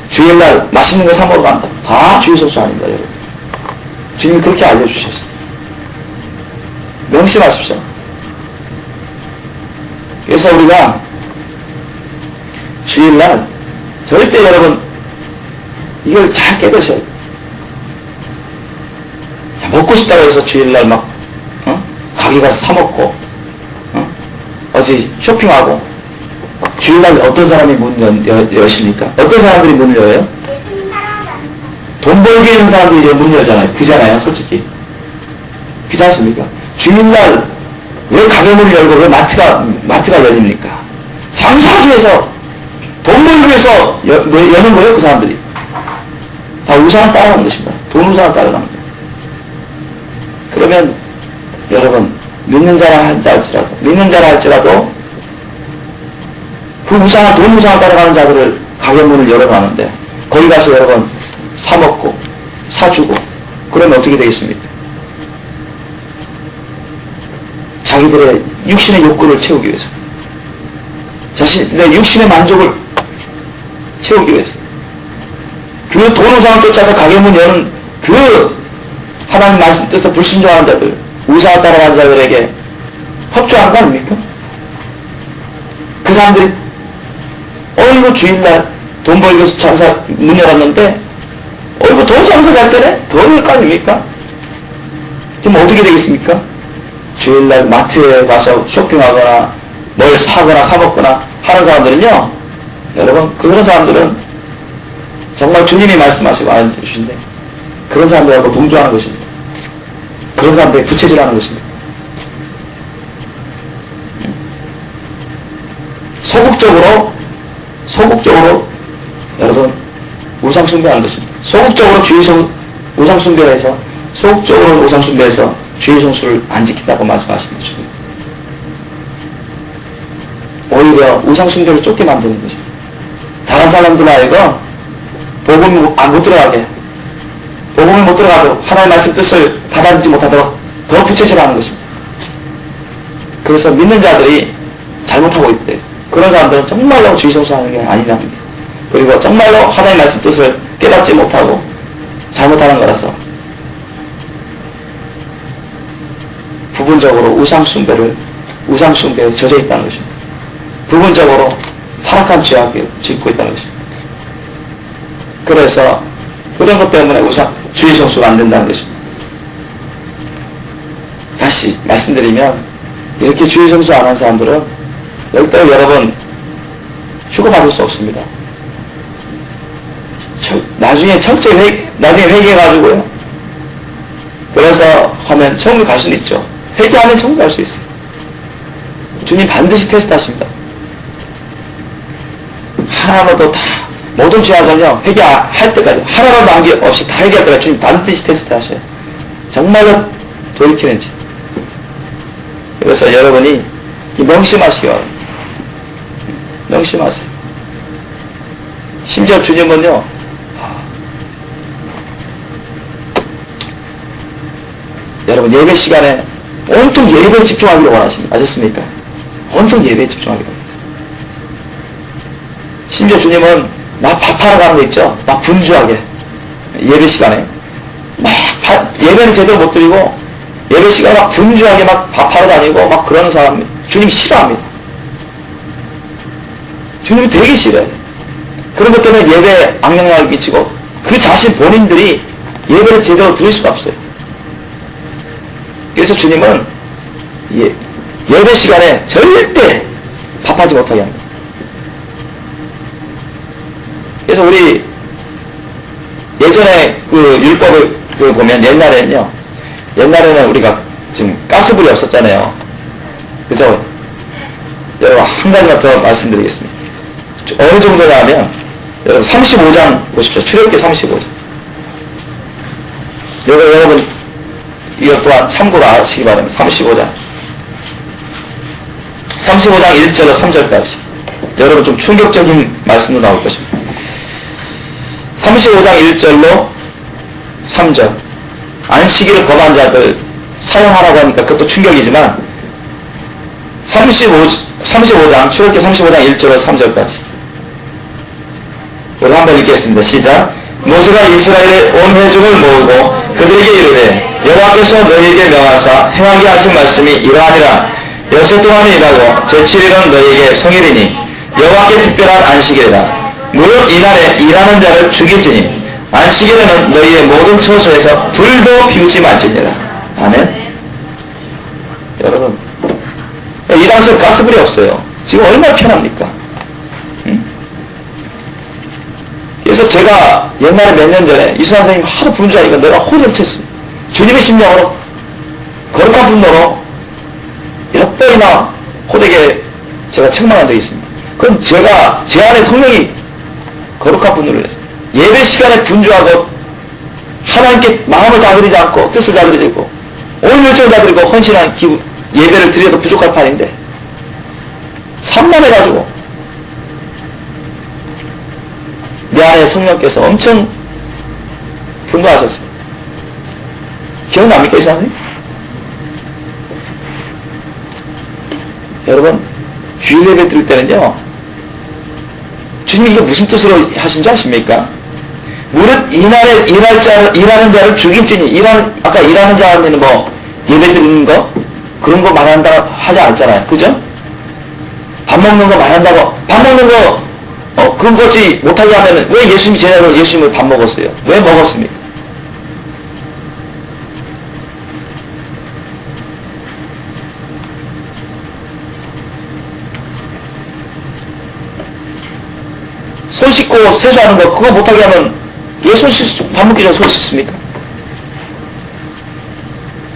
주일날 맛있는 거 사 먹으러 간다. 다 주의소수 아닙니다, 여러분. 주님이 그렇게 알려주셨어요. 명심하십시오. 그래서 우리가 주일날 절대 여러분 이걸 잘 깨닫으셔야 돼요. 먹고 싶다고 해서 주일날 막 가게 가서 사 먹고 어디 쇼핑하고. 주일날 어떤 사람이 문 여십니까? 어떤 사람들이 문을 열어요? 돈 벌기 있는 사람들이 문 열잖아요. 그잖아요, 솔직히. 그렇지 않습니까? 주일날 왜 가게 문을 열고 왜 마트가 열립니까? 장사하기 위해서, 돈 벌기 위해서 여는 거예요, 그 사람들이. 다 우상을 따라가는 것입니다. 돈 우상을 따라가는 거예요. 그러면 여러분, 믿는 자라 할지라도 그 우상을, 돈 우상을 따라가는 자들을 가게 문을 열어가는데 거기 가서 여러분 사먹고 사주고 그러면 어떻게 되겠습니까? 자기들의 육신의 욕구를 채우기 위해서, 자신의 육신의 만족을 채우기 위해서 그 돈 우상을 쫓아서 가게 문 여는 그 하나님 말씀 뜻에 불순종하는 자들, 우상을 따라가는 자들에게 협조한 거 아닙니까? 그 사람들이 어이구 주일날 돈 벌기 위해서 장사 문 열었는데 어이구 더 장사 잘 되네? 더 열릴 거 아닙니까? 그럼 어떻게 되겠습니까? 주일날 마트에 가서 쇼핑하거나 뭘 사거나 사먹거나 하는 사람들은요, 여러분 그런 사람들은 정말 주님이 말씀하시고 알려주신데 그런 사람들하고 동조하는 것입니다. 그런 사람들이 부채질하는 것입니다. 소극적으로 여러분 우상숭배하는 것입니다. 소극적으로 우상숭배해서 소극적으로 우상숭배해서 주의 성수를 안 지킨다고 말씀하시는 것입니다. 오히려 우상숭배를 쫓게 만드는 것입니다. 다른 사람들 아이가 복음이 못 들어가게, 복음이 못 들어가도록 하나님의 말씀 뜻을 받아들이지 못하도록 더 부채질하는 것입니다. 그래서 믿는 자들이 잘못하고 있대. 그런 사람들은 정말로 주의 성수하는 게 아니라는 게, 그리고 정말로 하나님의 말씀 뜻을 깨닫지 못하고 잘못하는 거라서 부분적으로 우상숭배에 젖어 있다는 것입니다. 부분적으로 타락한 죄악을 짓고 있다는 것입니다. 그래서 그런 것 때문에 주의 성수가 안 된다는 것입니다. 다시 말씀드리면 이렇게 주의 성수 안 한 사람들은 절대로 여러분 휴가 받을 수 없습니다. 나중에 회개해가지고요. 그래서 하면 천국 갈 수는 있죠. 회개하면 천국 갈 수 있어요. 주님 반드시 테스트 하십니다. 하나라도 다, 모든 죄악은요, 회개할 때까지, 하나라도 남김없이 다 회개할 때까지 주님 반드시 테스트 하셔요. 정말로 돌이키는지. 그래서 여러분이 명심하시기 바랍니다. 명심하세요. 심지어 주님은요, 여러분 예배 시간에 온통 예배에 집중하기를 원하십니다. 아셨습니까? 온통 예배에 집중하기를 원하세요. 심지어 주님은 막 밥하러 가는 거 있죠? 막 분주하게 예배 시간에 막 예배는 제대로 못 드리고 예배 시간에 막 분주하게 막 밥하러 다니고 막 그러는 사람 주님이 싫어합니다. 주님이 되게 싫어요. 그런 것 때문에 예배에 악영향을 끼치고 그 자신 본인들이 예배를 제대로 드릴 수가 없어요. 그래서 주님은 예배 시간에 절대 밥하지 못하게 합니다. 그래서 우리 예전에 그 율법을 보면 옛날에는 우리가 지금 가스불이 없었잖아요. 그죠? 여러분, 한 가지만 더 말씀드리겠습니다. 어느 정도냐 하면, 여러분, 35장 보십시오. 출애굽기 35장. 여러분, 이것 또한 참고로 아시기 바랍니다. 35장. 35장 1절로 3절까지. 여러분, 좀 충격적인 말씀도 나올 것입니다. 35장 1절로 3절. 안식일을 거부한 자들 사용하라고 하니까 그것도 충격이지만, 35장, 출애굽기 35장 1절로 3절까지. 우리 한번 읽겠습니다. 시작. 모세가 이스라엘의 온 회중을 모으고 그들에게 이르되 여호와께서 너희에게 명하사 행하게 하신 말씀이 이러하니라. 여섯 동안을 일하고 제7일은 너희에게 성일이니 여호와께 특별한 안식일이라. 무릇 이날에 일하는 자를 죽일지니 안식일에는 너희의 모든 처소에서 불도 피우지 말지니라. 아멘. 여러분, 이 당시에 가스불이 없어요. 지금 얼마나 편합니까? 그래서 제가 옛날에 몇 년 전에 이수환 선생님 하도 분주하니까 내가 호를 쳤습니다. 주님의 심령으로 거룩한 분노로 몇 번이나 호되게 제가 책망한 적이 있습니다. 그럼 제가 제 안에 성령이 거룩한 분노를 했어요. 예배 시간에 분주하고 하나님께 마음을 다 드리지 않고 뜻을 다 드리고 온 열정을 다 드리고 헌신한 예배를 드려도 부족할 판인데 산만해가지고 내 안에 성령께서 엄청 분노하셨습니다. 기억납니까, 이 선생님? 여러분, 주일 예배 드릴 때는요, 주님이 이게 무슨 뜻으로 하신 줄 아십니까? 무릇 이날에 일하는 자를 죽일지니, 아까 일하는 자 하면 뭐, 예배 드리는 거? 그런 거 말한다고 하지 않았잖아요. 그죠? 밥 먹는 거 말한다고, 밥 먹는 거, 그런 것이 못하게 하면 왜 예수님이 제자로 예수님을 밥 먹었어요? 왜 먹었습니까? 손 씻고 세수하는 거 그거 못하게 하면 왜 밥 먹기 전에 손 씻습니까?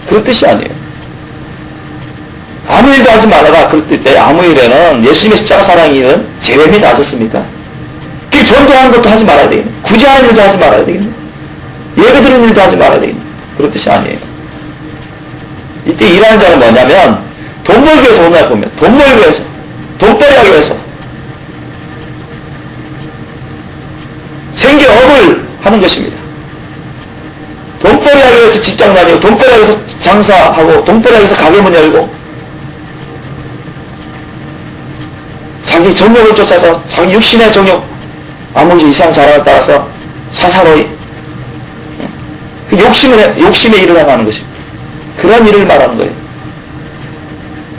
그런 뜻이 아니에요. 아무 일도 하지 말아라. 그럴 때 아무 일에는 예수님의 십자가 사랑의 일은 제외입니다. 아셨습니까? 그 전도하는 것도 하지 말아야 되겠네. 굳이 하는 일도 하지 말아야 되겠네. 예배 드리는 일도 하지 말아야 되겠네. 그런 뜻이 아니에요. 이때 일하는 자는 뭐냐면 돈 벌기 위해서 오늘 보면 돈 벌기 위해서 돈벌이 하기 위해서 생계업을 하는 것입니다. 돈벌이 하기 위해서 직장 다니고 돈벌이 하기 위해서 장사하고 돈벌이 하기 위해서 가게문 열고 자기 정욕을 쫓아서 자기 육신의 정욕 아무리 이상 자랑에 따라서 사사로이 그 욕심의 일을 하는 것입니다. 그런 일을 말하는 거예요.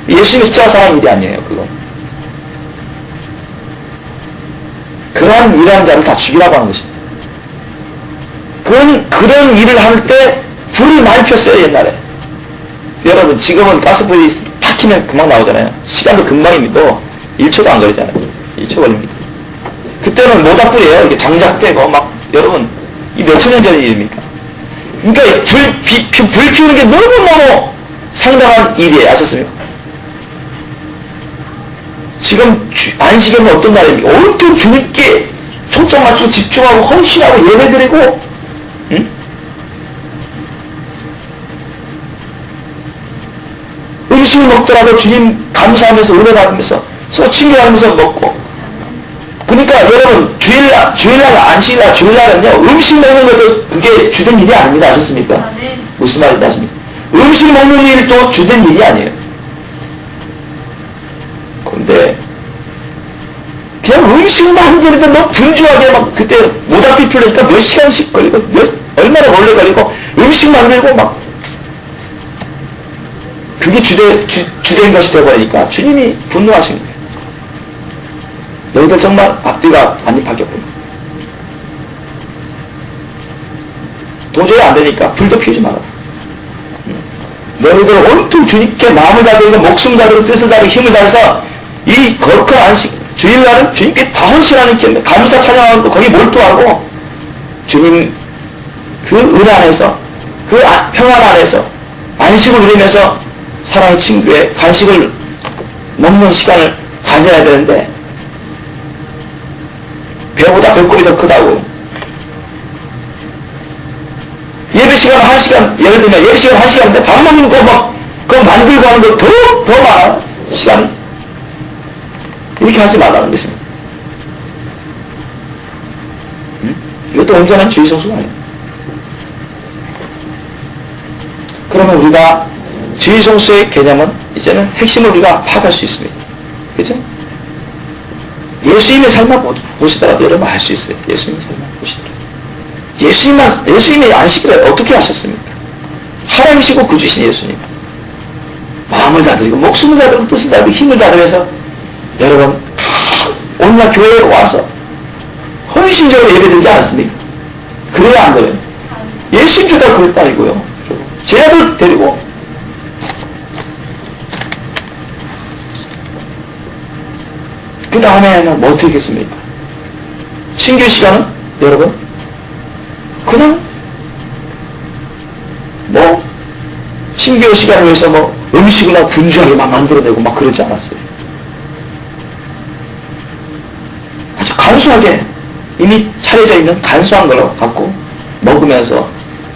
예수님의 십자가 사랑 일이 아니에요. 그건 그러한 일하는 자를 다 죽이라고 하는 것입니다. 그런 일을 할 때 불이 많이 폈어요. 옛날에 여러분 지금은 가스불이 탁 키면 금방 나오잖아요. 시간도 금방입니다. 1초도 안 걸리잖아요. 1초 걸립니다. 그때는 모닥불이에요. 이렇게 장작 빼고 막 여러분 이 몇천 년 전의 일입니까? 그러니까 불 피우는 게 너무너무 상당한 일이에요. 아셨습니까? 지금 안식일은 어떤 날입니까? 온통 주님께 초점 맞추고 집중하고 헌신하고 예배드리고 응? 음식을 먹더라도 주님 감사하면서 은혜 받으면서 서로 친교하면서 먹고 그러니까 여러분 주일날 안식일날 주일날은요 음식 먹는 것도 그게 주된 일이 아닙니다. 아셨습니까? 무슨 말인지 아십니까? 음식 먹는 일도 주된 일이 아니에요. 그런데 그냥 음식을 만드는데 너무 분주하게 막 그때 모닥불 피우니까 몇 시간씩 걸리고 얼마나 오래 걸리고 음식 만들고 막 그게 주된 것이 되어버리니까 주님이 분노하신 거예요. 너희들 정말 앞뒤가 많이 바뀌었구나. 도저히 안 되니까 불도 피우지 마라. 너희들 온통 주님께 마음을 다하고 목숨 다하고 뜻을 다하고 힘을 다해서 이 거룩한 안식 주일날은 주님께 다 헌신하는 게 감사 찬양하고 거기 몰두하고 주님 그 은혜 안에서, 그 평안 안에서 안식을 누리면서 사랑의 친구의 간식을 먹는 시간을 가져야 되는데, 배보다 배꼽이 더 크다고. 예배 시간 1시간, 예를 들면 예배 시간 1시간인데 밥 먹는 거 막, 그거 만들고 하는 거 더 많아. 시간이. 이렇게 하지 말라는 것입니다. 이것도 온전한 주의성수가 아니에요. 그러면 우리가 주의성수의 개념은 이제는 핵심을 우리가 파악할 수 있습니다. 그죠? 예수님의 삶만 보시더라도 여러분 알 수 있어요. 예수님의 삶만 보시더라도. 예수님이 안식일을 어떻게 하셨습니까? 하나님이시고 구주신 예수님. 마음을 다드리고, 목숨을 다드리고, 뜻을 다드리고, 힘을 다드려서 여러분, 오늘날 교회에 와서 헌신적으로 예배드리지 않습니까? 그래야 안 돼요. 예수님 주다 그랬다 이고요. 제자들 데리고. 그 다음에는 뭐 어떻게 했겠습니까? 신규 시간은 여러분 그냥 뭐 신규 시간을 위해서 뭐 음식이나 분주하게 막 만들어내고 막 그러지 않았어요. 아주 간소하게 이미 차려져 있는 간소한 걸로 갖고 먹으면서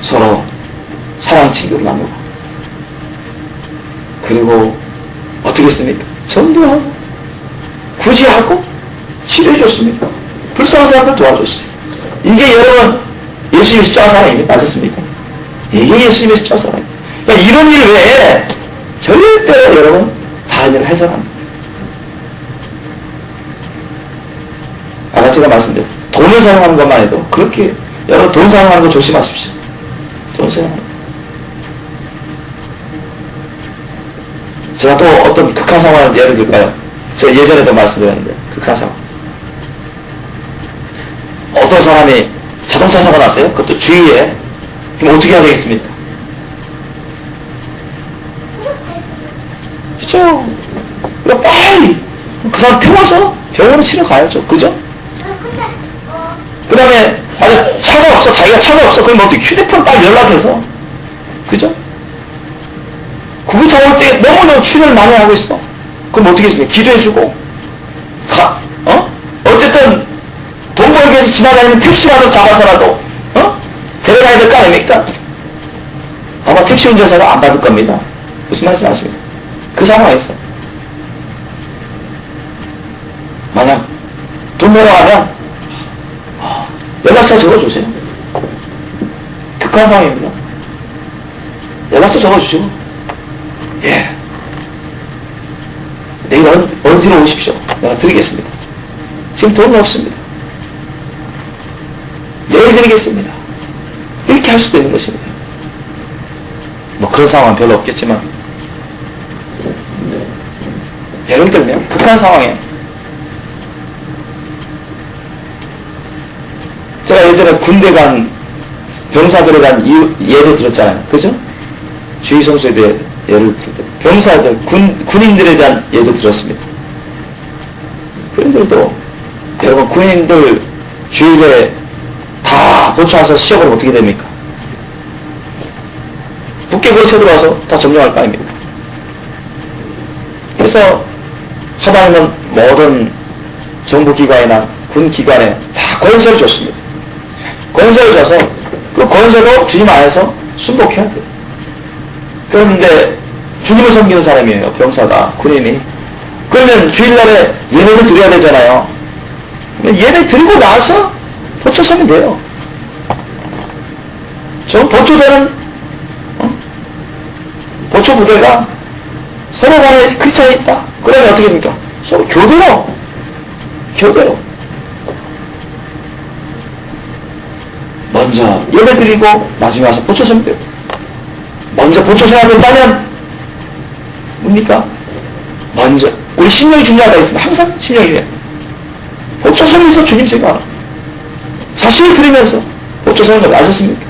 서로 사랑 친구를 나누고, 그리고 어떻게 했습니까? 전도하고 구제하고 치료해줬습니다. 불쌍한 사람을 도와줬어요. 이게 여러분 예수님의 십자가 사랑입니다. 맞았습니까? 이게 예수님의 십자가 사랑입니다. 그러니까 이런 일 외에 절대로 여러분 다른 일을 해서는 안 돼요. 아까 제가 말씀드린 돈을 사용하는 것만 해도 그렇게 여러분 돈 사용하는 거 조심하십시오. 돈 사용하는 거. 제가 또 어떤 극한 상황을 예를 들까요? 제가 예전에도 말씀드렸는데 극한 상황. 어떤 사람이 자동차 사고 났어요. 그것도 주위에. 그럼 어떻게 해야 되겠습니까? 그죠? 그럼 빨리 그 사람 태워서 병원에 치러 가야죠. 그죠? 그 다음에 만약 차가 없어, 자기가 차가 없어, 그럼 어떻게 휴대폰 빨리 연락해서, 그죠? 구급차 올 때 너무너무 출혈 많이 하고 있어. 그럼 어떻게 했습니까? 기도해주고 어쨌든 돈 벌기 위해서 지나다니는 택시라도 잡아서라도 데려가야 될 거 아닙니까? 아마 택시 운전사가 안 받을 겁니다. 무슨 말씀 하십니까? 그 상황에서 만약 돈 벌어가면 연락처 적어주세요. 극한 상황입니다. 연락처 적어주시고, 예, 내일 어디로 오십시오. 내가 드리겠습니다. 지금 돈은 없습니다. 내일 드리겠습니다. 이렇게 할 수도 있는 것입니다. 뭐 그런 상황은 별로 없겠지만, 예를 들면 극한 상황에 제가 예전에 군대 간 병사들에 대한 예를 들었잖아요. 그죠? 주의성수에 대해 예를 들었죠. 병사들, 군인들에 대한 예도 들었습니다. 군인들도 여러분 군인들 주일에 다 보초와서 시험을 어떻게 됩니까? 북괴고에 쳐들어와서 다 점령할 거 아닙니까? 그래서 하다하면 모든 정부기관이나 군기관에 다 권세를 줬습니다. 권세를 줘서 그 권세로 주님 안에서 순복해야 돼요. 그런데 주님을 섬기는 사람이에요. 병사가, 군인이. 그러면 주일날에 예배를 드려야 되잖아요. 예배 드리고 나서 보초 서면 돼요. 저 보초되는 보초 부대가 서로 간에 크리스찬이 있다. 그러면 어떻게 됩니까? 서로 교대로 먼저 예배 드리고 나중에 와서 보초 서면 돼요. 먼저 보초 서야 된다면 뭡니까? 먼저 우리 신령이 중요하다 했으면 항상 신령이 해. 보초 서면서 주님 생각하라. 자신을 드리면서 보초 서는 걸 아셨습니까?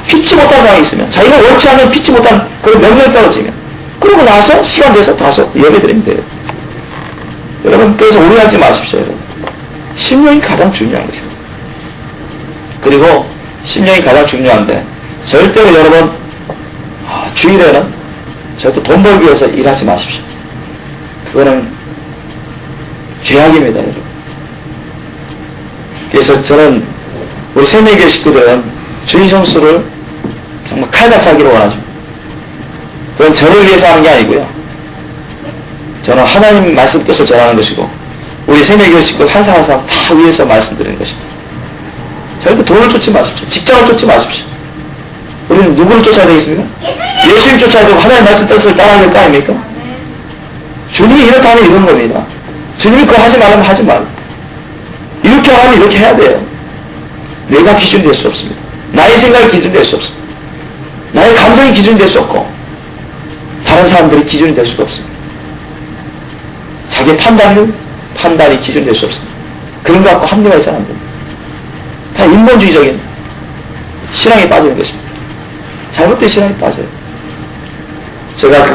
피치 못한 상황이 있으면 자기가 원치 않는 피치 못한 그런 명령이 떨어지면 그러고 나서 시간 돼서 다시 예배 드리면 돼요. 여러분 그래서 오해하지 마십시오. 여러분. 신령이 가장 중요한 것입니다. 그리고 심령이 가장 중요한데 절대로 여러분 주일에는 절대 돈 벌기 위해서 일하지 마십시오. 그거는 죄악입니다, 여러분. 그래서 저는 우리 새내교 식구들은 주일 성수를 정말 칼같이 하기를 원하죠. 그건 저를 위해서 하는 게 아니고요. 저는 하나님 말씀 뜻을 전하는 것이고 우리 새내교 식구 한 사람 한 사람 다 위해서 말씀드리는 것입니다. 절대 돈을 쫓지 마십시오. 직장을 쫓지 마십시오. 우리는 누구를 쫓아야 되겠습니까? 예수님 쫓아야 되고 하나님 말씀 뜻을 따라야 될 거 아닙니까? 주님이 이렇게 하면 이런 겁니다. 주님이 그거 하지 말라면 하지 말고 이렇게 하면 이렇게 해야 돼요. 내가 기준이 될 수 없습니다. 나의 생각이 기준이 될 수 없습니다. 나의 감정이 기준이 될 수 없고 다른 사람들이 기준이 될 수가 없습니다. 자기의 판단이 기준이 될 수 없습니다. 그런 거 갖고 합리화 해서는 안 됩니다. 다 인본주의적인 신앙에 빠지는 것입니다. 잘못된 신앙에 빠져요. 제가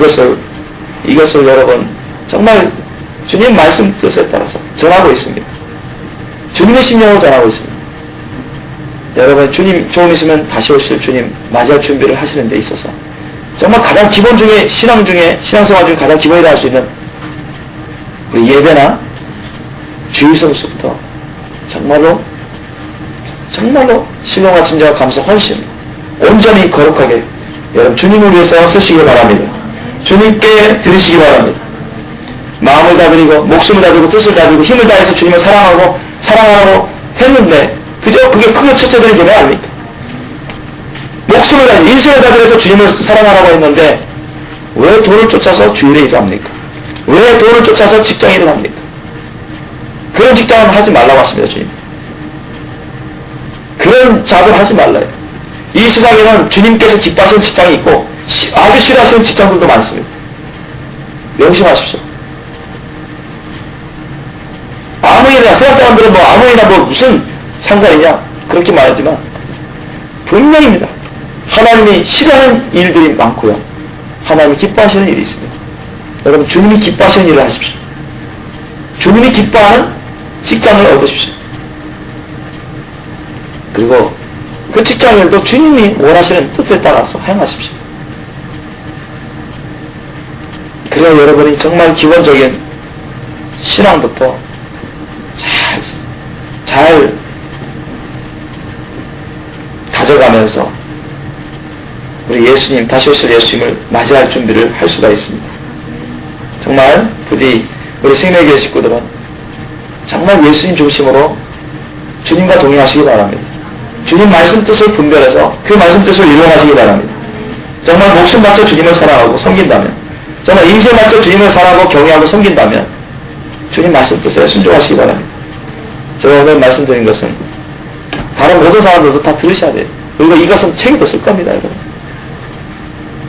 이것을 여러분 정말 주님 말씀 뜻에 따라서 전하고 있습니다. 주님의 심령으로 전하고 있습니다. 여러분 주님 조금 있으면 다시 오실 주님 맞이할 준비를 하시는 데 있어서 정말 가장 기본 중에 신앙생활 중에 가장 기본이라 할 수 있는 우리 예배나 주일성수부터 정말로 신령과 진정과 감사 헌신 온전히 거룩하게 여러분 주님을 위해서 쓰시기 바랍니다. 주님께 드리시기 바랍니다. 마음을 다드리고 목숨을 다드리고 뜻을 다드리고 힘을 다해서 주님을 사랑하라고 했는데 그저 그게 크게 첫째되는 게 왜 아닙니까? 목숨을 다해 인생을 다들여서 주님을 사랑하라고 했는데 왜 돈을 쫓아서 주일에 일을 합니까? 왜 돈을 쫓아서 직장 일을 합니까? 그런 직장은 하지 말라고 하십니다. 주님. 그런 작업을 하지 말라요. 이 세상에는 주님께서 기뻐하시는 직장이 있고 아주 싫어하시는 직장들도 많습니다. 명심하십시오. 아무 일이나 세상 사람들은 아무 일이나 무슨 상관이냐 그렇게 말하지만 분명입니다. 하나님이 싫어하는 일들이 많고요. 하나님이 기뻐하시는 일이 있습니다. 여러분 주님이 기뻐하시는 일을 하십시오. 주님이 기뻐하는 직장을 얻으십시오. 그리고 그 직장일도 주님이 원하시는 뜻에 따라서 행하십시오. 그래야 여러분이 정말 기본적인 신앙부터 잘 가져가면서 우리 예수님, 다시 오실 예수님을 맞이할 준비를 할 수가 있습니다. 정말 부디 우리 생명교회 식구들은 정말 예수님 중심으로 주님과 동행하시기 바랍니다. 주님 말씀 뜻을 분별해서 그 말씀 뜻을 이루어가시기 바랍니다. 정말 목숨 바쳐 주님을 사랑하고 섬긴다면, 정말 인생 바쳐 주님을 사랑하고 경외하고 섬긴다면 주님 말씀 뜻에 순종하시기 바랍니다. 제가 오늘 말씀드린 것은 다른 모든 사람들도 다 들으셔야 돼요. 그리고 이것은 책에도 쓸 겁니다, 여러분.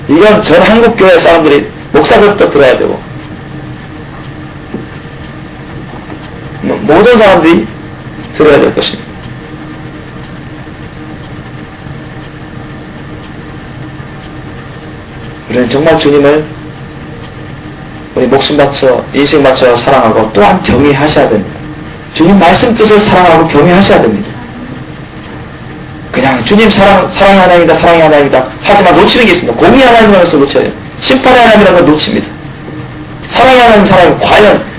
이건 전 한국교회 사람들이 목사들부터 들어야 되고 모든 사람들이 들어야 될 것입니다. 우리는 정말 주님을 우리 목숨 바쳐 인생 바쳐 사랑하고 또한 경외하셔야 됩니다. 주님 말씀 뜻을 사랑하고 경외하셔야 됩니다. 그냥 주님 사랑의 하나님이다 사랑의 하나님이다 하지만 놓치는 게 있습니다. 공의 하나님이라서 놓쳐요. 심판의 하나님이라서 놓칩니다. 사랑의 하나님 과연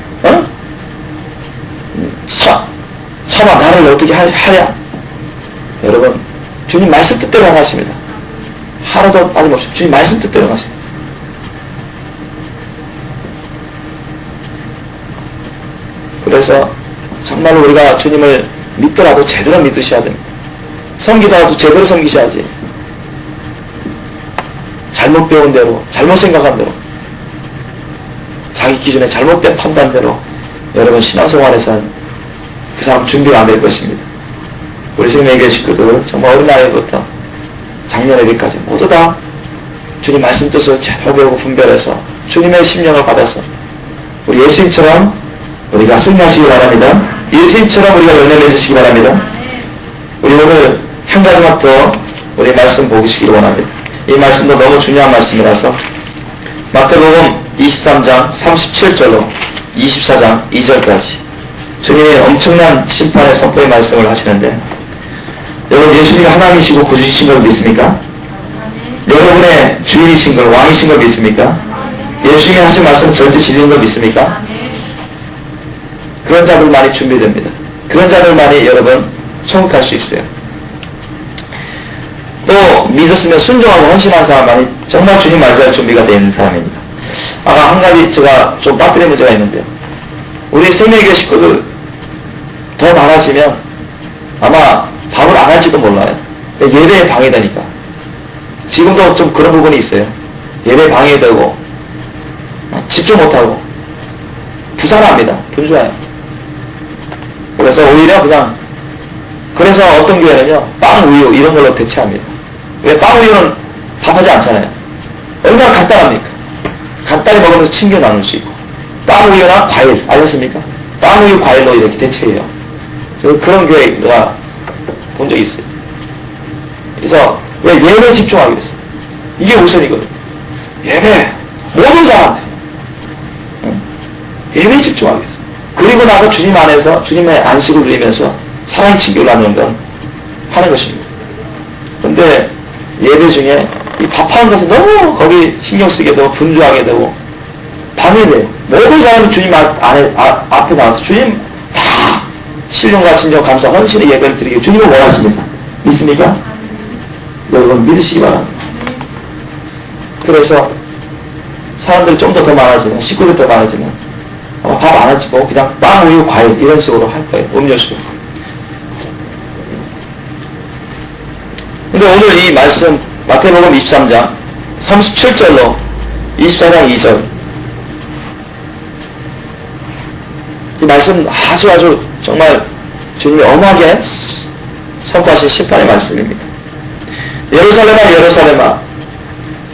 차마 나를 어떻게 하랴. 여러분 주님 말씀 뜻대로 하십니다. 하루도 빠짐없이 주님 말씀 뜻대로 하십니다. 그래서 정말 우리가 주님을 믿더라도 제대로 믿으셔야 됩니다. 섬기더라도 제대로 섬기셔야지. 잘못 배운 대로, 잘못 생각한 대로, 자기 기준에 잘못된 판단대로 여러분 신앙생활에서는 그 사람 준비가 안 될 것입니다. 우리 생명의 식구들 정말 어린 나이부터 작년에까지 모두 다 주님 말씀 뜻을 제대로 배우고 분별해서 주님의 심령을 받아서 우리 예수님처럼 우리가 승리하시기 바랍니다. 예수님처럼 우리가 연애 맺으시기 바랍니다. 우리 오늘 한 가지만 더 우리 말씀 보시기를 원합니다. 이 말씀도 너무 중요한 말씀이라서 마태복음 23장 37절로 24장 2절까지 주님의 엄청난 심판의 선포의 말씀을 하시는데 여러분 예수님이 하나님이시고 구주이신 걸 믿습니까? 여러분의 주인이신 걸, 왕이신 걸 믿습니까? 예수님이 하신 말씀은 절대 진리인 걸 믿습니까? 그런 자들만이 준비됩니다. 그런 자들만이 여러분 천국할 수 있어요. 또 믿었으면 순종하고 헌신한 사람만이 정말 주님 맞이할 준비가 되어 있는 사람입니다. 아까 한 가지 제가 좀 빠뜨린 문제가 있는데요. 우리 생명의 식구들 더 많아지면 아마 밥을 안 할지도 몰라요. 예배에 방해되니까. 지금도 좀 그런 부분이 있어요. 예배에 방해되고 집중 못하고 부산합니다. 분주해요. 그래서 오히려 그냥 그래서 어떤 교회는요 빵, 우유 이런 걸로 대체합니다. 왜 빵, 우유는 밥하지 않잖아요. 얼마나 간단합니까? 간단히 먹으면서 챙겨 나눌 수 있고 빵, 우유나 과일 아셨습니까? 빵, 우유, 과일로 이렇게 대체해요. 그런 교회가 본 적이 있어요. 그래서 왜 예배에 집중하기 위해서 이게 우선이거든요. 예배 모든 사람들 예배에 집중하기 위해서 그리고 나서 주님 안에서 주님의 안식을 누리면서 사랑의 친교를 나누는 건 하는 것입니다. 그런데 예배 중에 이 밥하는 것에 너무 거기 신경 쓰게 되고 분주하게 되고 방해돼요. 모든 사람이 주님 앞에 나와서 주님 다 신령과 진정 감사 헌신의 예배를 드리기 주님을 원하십니다. 믿습니까? 여러분 믿으시기 바랍니다. 그래서 사람들이 좀 더 많아지면 식구들이 더 많아지면 밥 안 하지고 그냥 빵, 우유, 과일 이런 식으로 할 거예요. 음료수. 근데 오늘 이 말씀 마태복음 23장 37절로 24장 2절 이 말씀 아주 정말 주님이 엄하게 선포하신 심판의 말씀입니다. 예루살렘아 예루살렘아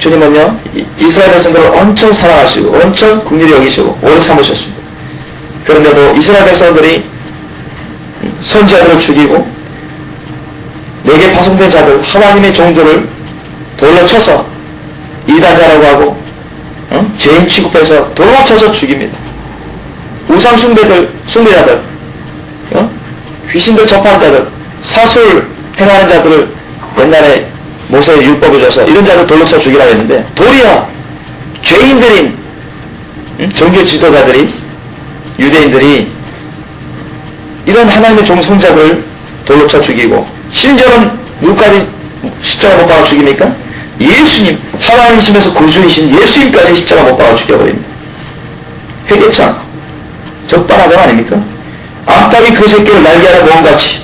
주님은요 이스라엘 백성들을 엄청 사랑하시고 엄청 긍휼히 여기시고 오래 참으셨습니다. 그런데도 이스라엘 백성들이 선지자들을 죽이고 내게 파송된 자들 하나님의 종들을 돌로 쳐서 이단자라고 하고 죄인 취급해서 돌로 쳐서 죽입니다. 우상 숭배자들 귀신들 접하는 자들 사술 행하는 자들을 옛날에 모세의 율법을 줘서 이런 자를 돌로 쳐 죽이라고 했는데 도리어 죄인들인 종교 지도자들이 유대인들이 이런 하나님의 종손자들을 돌로 쳐 죽이고 심지어는 누구까지 십자가 못 박아 죽입니까? 예수님 하나님이시면서 구주이신 예수님까지 십자가 못 박아 죽여버립니다. 회개치 않고 적반하장 아닙니까? 암탉이 그 새끼를 날개 아래 모음같이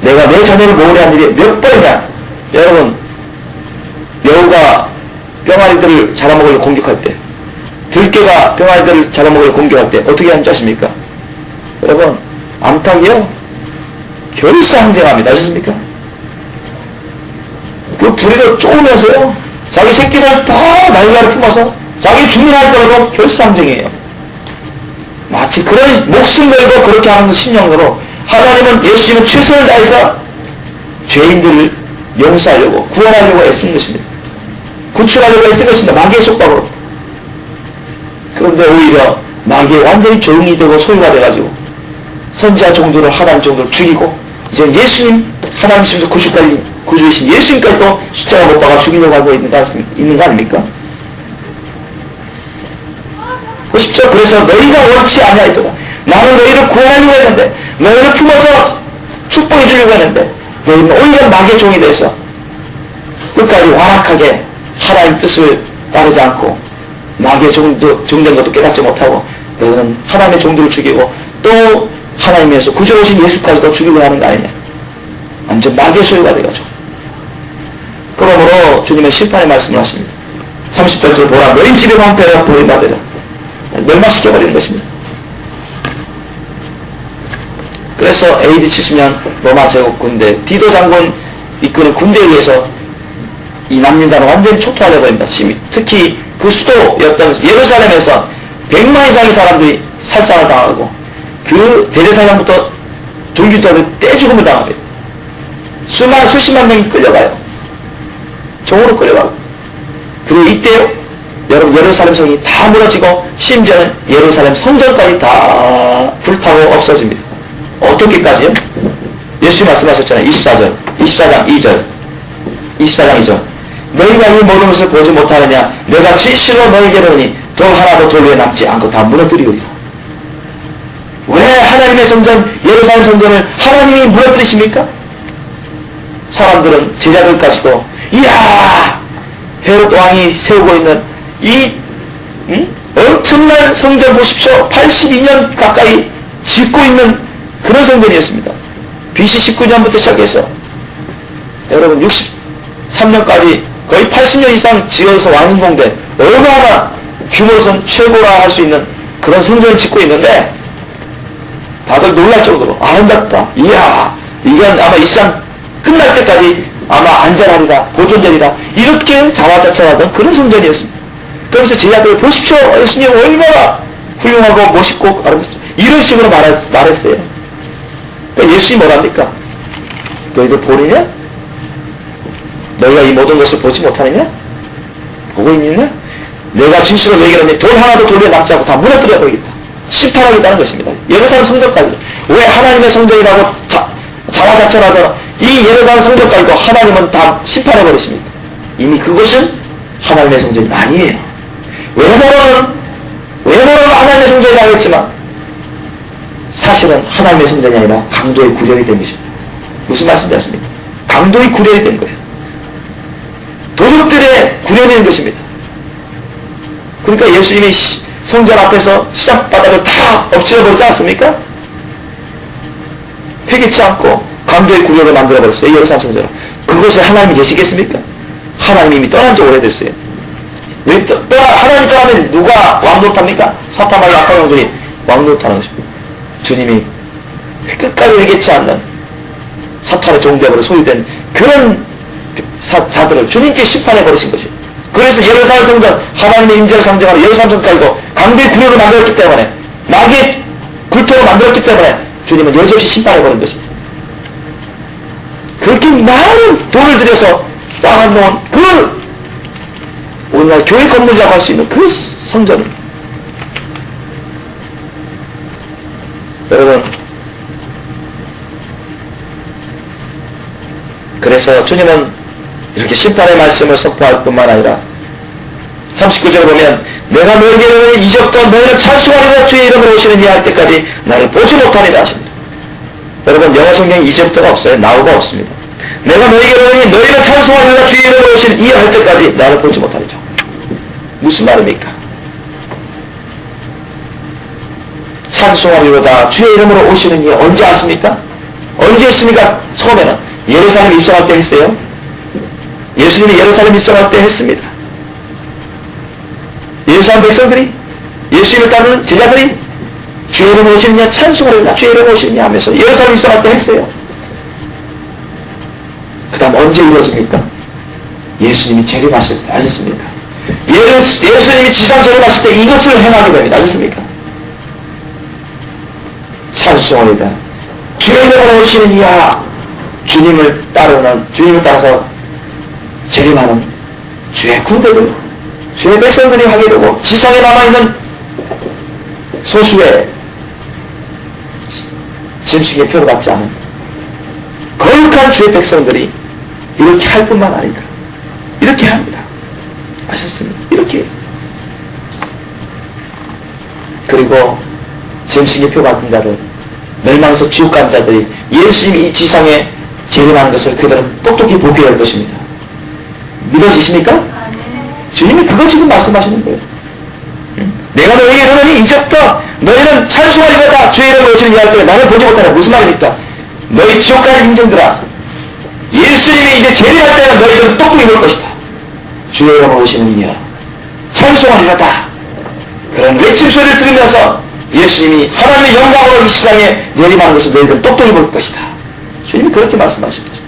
내가 내 자녀를 모으려 한 일이 몇 번이냐. 여러분 여우가 병아리들을 잡아먹으려 공격할 때 들깨가 병아리들을 잡아먹으려 공격할 때 어떻게 하는지 아십니까? 여러분 암탉이요 결사항쟁합니다. 아셨습니까? 그 부리를 쪼으면서요 자기 새끼들 다 날개를 품어서 자기 죽는 날더라도 결사항쟁이에요. 마치 그런 목숨 걸고 그렇게 하는 심령으로 하나님은 예수님은 최선을 다해서 죄인들을 용서하려고 구원하려고 애쓴 것입니다. 구출하려고 애쓴 것입니다. 마귀의 속박으로. 그런데 오히려 마귀에 완전히 적응이 되고 소유가 돼가지고 선지자 종들을 하나님 종들을 죽이고 이제 예수님 하나님이시면서 구주이신 예수님까지 또 십자가 못 박아 죽이려고 하고 있는 거 아닙니까? 보십시오. 그래서 너희가 원치 아니하였도다. 나는 너희를 구원하려고 했는데 너희를 품어서 축복해 주려고 했는데 너희는 오히려 마귀의 종이 돼서 끝까지 완악하게 하나님 뜻을 따르지 않고 마귀의 종된 것도 깨닫지 못하고 너희는 하나님의 종들을 죽이고 또 하나님에서 구주로신 예수까지도 죽이려고 하는 거 아니냐. 완전 마귀의 소유가 돼가지고. 그러므로 주님은 심판의 말씀을 하십니다. 30절에 보라 너희 집에 방패가 버림받으라. 멸망시켜버리는 것입니다. 그래서 AD 70년 로마 제국 군대 디도 장군 이끄는 군대에 의해서 이 남유다는 완전히 초토화되어 버립니다. 특히 그 수도였던 예루살렘에서 100만 이상의 사람들이 살상을 당하고 그 대제사장부터 종교도를 떼죽음을 당하게 수십만 명이 끌려가요. 종으로 끌려가고 그리고 이때 여러분 예루살렘 성이 다 무너지고 심지어는 예루살렘 성전까지 다 불타고 없어집니다. 어떻게까지요? 예수님 말씀하셨잖아요. 24절 24장 2절. 24장 2절. 너희가 이 모든 것을 보지 못하느냐? 내가 진실로 너희에게로 오니 돌 하나도 돌 위에 남지 않고 다 무너뜨리우리라. 왜 하나님의 성전, 예루살렘 성전을 하나님이 무너뜨리십니까? 사람들은, 제자들까지도, 이야! 헤롯 왕이 세우고 있는 이 엄청난 성전 보십시오. 82년 가까이 짓고 있는 그런 성전이었습니다. BC 19년부터 시작해서 여러분 63년까지 거의 80년 이상 지어서 완성된 얼마나 규모선 최고라 할 수 있는 그런 성전을 짓고 있는데 다들 놀랄 정도로 아름답다. 이야, 이게 아마 이 세상 끝날 때까지 아마 안전하리라, 보존되리라, 이렇게 자화자찬하던 그런 성전이었습니다. 그러면서 제자들 보십시오. 예수님 얼마나 훌륭하고 멋있고 아름답죠. 이런 식으로 말했어요. 그러니까 예수님이 뭐랍니까? 너희들 보느냐? 너희가 이 모든 것을 보지 못하느냐? 보고 있느냐? 내가 진실로 너희에게 돌 하나도 돌 위에 남지 않고 다 무너뜨려 버리겠다. 심판하겠다는 것입니다. 예루살렘 성전까지. 왜 하나님의 성전이라고 자화자찬하더라. 이 예루살렘 성전까지도 하나님은 다 심판해 버리십니다. 이미 그것은 하나님의 성전이 아니에요. 외모로는 하나님의 성전이라고 했지만 사실은 하나님의 성전이 아니라 강도의 구렬이 된 것입니다. 무슨 말씀인지 아십니까? 강도의 구렬이 된 거예요. 도둑들의 구렬이 된 것입니다. 그러니까 예수님이 성전 앞에서 시작바닥을 다 엎질러버리지 않습니까? 회개치 않고 강도의 구렬을 만들어버렸어요. 예루살렘 성전을. 그것에 하나님이 계시겠습니까? 하나님이 이미 떠난 지 오래됐어요. 하나님 떠나면 누가 왕노릇합니까? 사탄과 악한 영들이 왕노릇하는 것입니다. 주님이 끝까지 회개치 않는 사탄의 종되어버려 소유된 그런 자들을 주님께 심판해 버리신 것이에요. 그래서 예루살렘 성전, 하나님의 임재를 상징하는 예루살렘 성전까지도 강도의 구렬을 만들었기 때문에, 마귀의 굴토로 만들었기 때문에 주님은 여지없이 심판해 버린 것입니다. 그렇게 많은 돈을 들여서 쌓아놓은 그 오늘날 교회 건물이라고 할 수 있는 그 성전을 여러분, 그래서 주님은 이렇게 심판의 말씀을 선포할 뿐만 아니라 39절에 보면 내가 너에게 이적도 너희를 찬송하리라 주의 이름으로 오시는 이할 때까지 나를 보지 못하리라 하십니다. 여러분, 영어 성경에 이적도가 없어요. 나우가 없습니다. 내가 너에게 너희를 찬송하리라 주의 이름으로 오시는 이 할 때까지 나를 보지 못하리라. 무슨 말입니까? 찬송하리로다 주의 이름으로 오시는 이 언제 왔습니까? 언제 했습니까? 처음에는 예루살렘 입성할 때 했어요. 예수님이 예루살렘 입성할 때 했습니다. 예루살렘 백성들이, 예수님을 따르는 제자들이 주의 이름으로 오시느냐, 찬송하리로다 주의 이름으로 오시느냐 하면서 예루살렘 입성할 때 했어요. 그 다음 언제 이루어집니까? 예수님이 재림하실 때 아셨습니까? 예수님이 지상 재림하실 때 이것을 행하게 됩니다. 아셨습니까? 찬송하리로다 주의 이름으로 오시는 이야. 주님을 따라서 재림하는 주의 군대들, 주의 백성들이 하게 되고, 지상에 남아있는 소수의 짐승의 표를 받지 않은 거룩한 주의 백성들이 이렇게 할 뿐만 아니라 이렇게 합니다. 아셨습니까? 이렇게. 그리고 짐승의 표 받은 자들, 멸망에서 지옥 간 자들이 예수님이 이 지상에 재림하는 것을 그들은 똑똑히 보게 할 것입니다. 믿어지십니까? 주님이 그거 지금 말씀하시는 거예요. 내가 너에게 이르노니 이제부터 너희는 찬송하리로다 주의 이름으로 오시는 이할 때 나를 보지 못하라. 무슨 말입니까? 너희 지옥 가는 인생들아, 예수님이 이제 재림할 때는 너희들은 똑똑히 볼 것이다. 주의 이름으로 오시는 이야 찬송하리로다. 그런 외침 소리를 들으면서 예수님이 하나님의 영광으로 이 세상에 내림하는 것을 너희들은 똑똑히 볼 것이다. 주님이 그렇게 말씀하신 것입니다.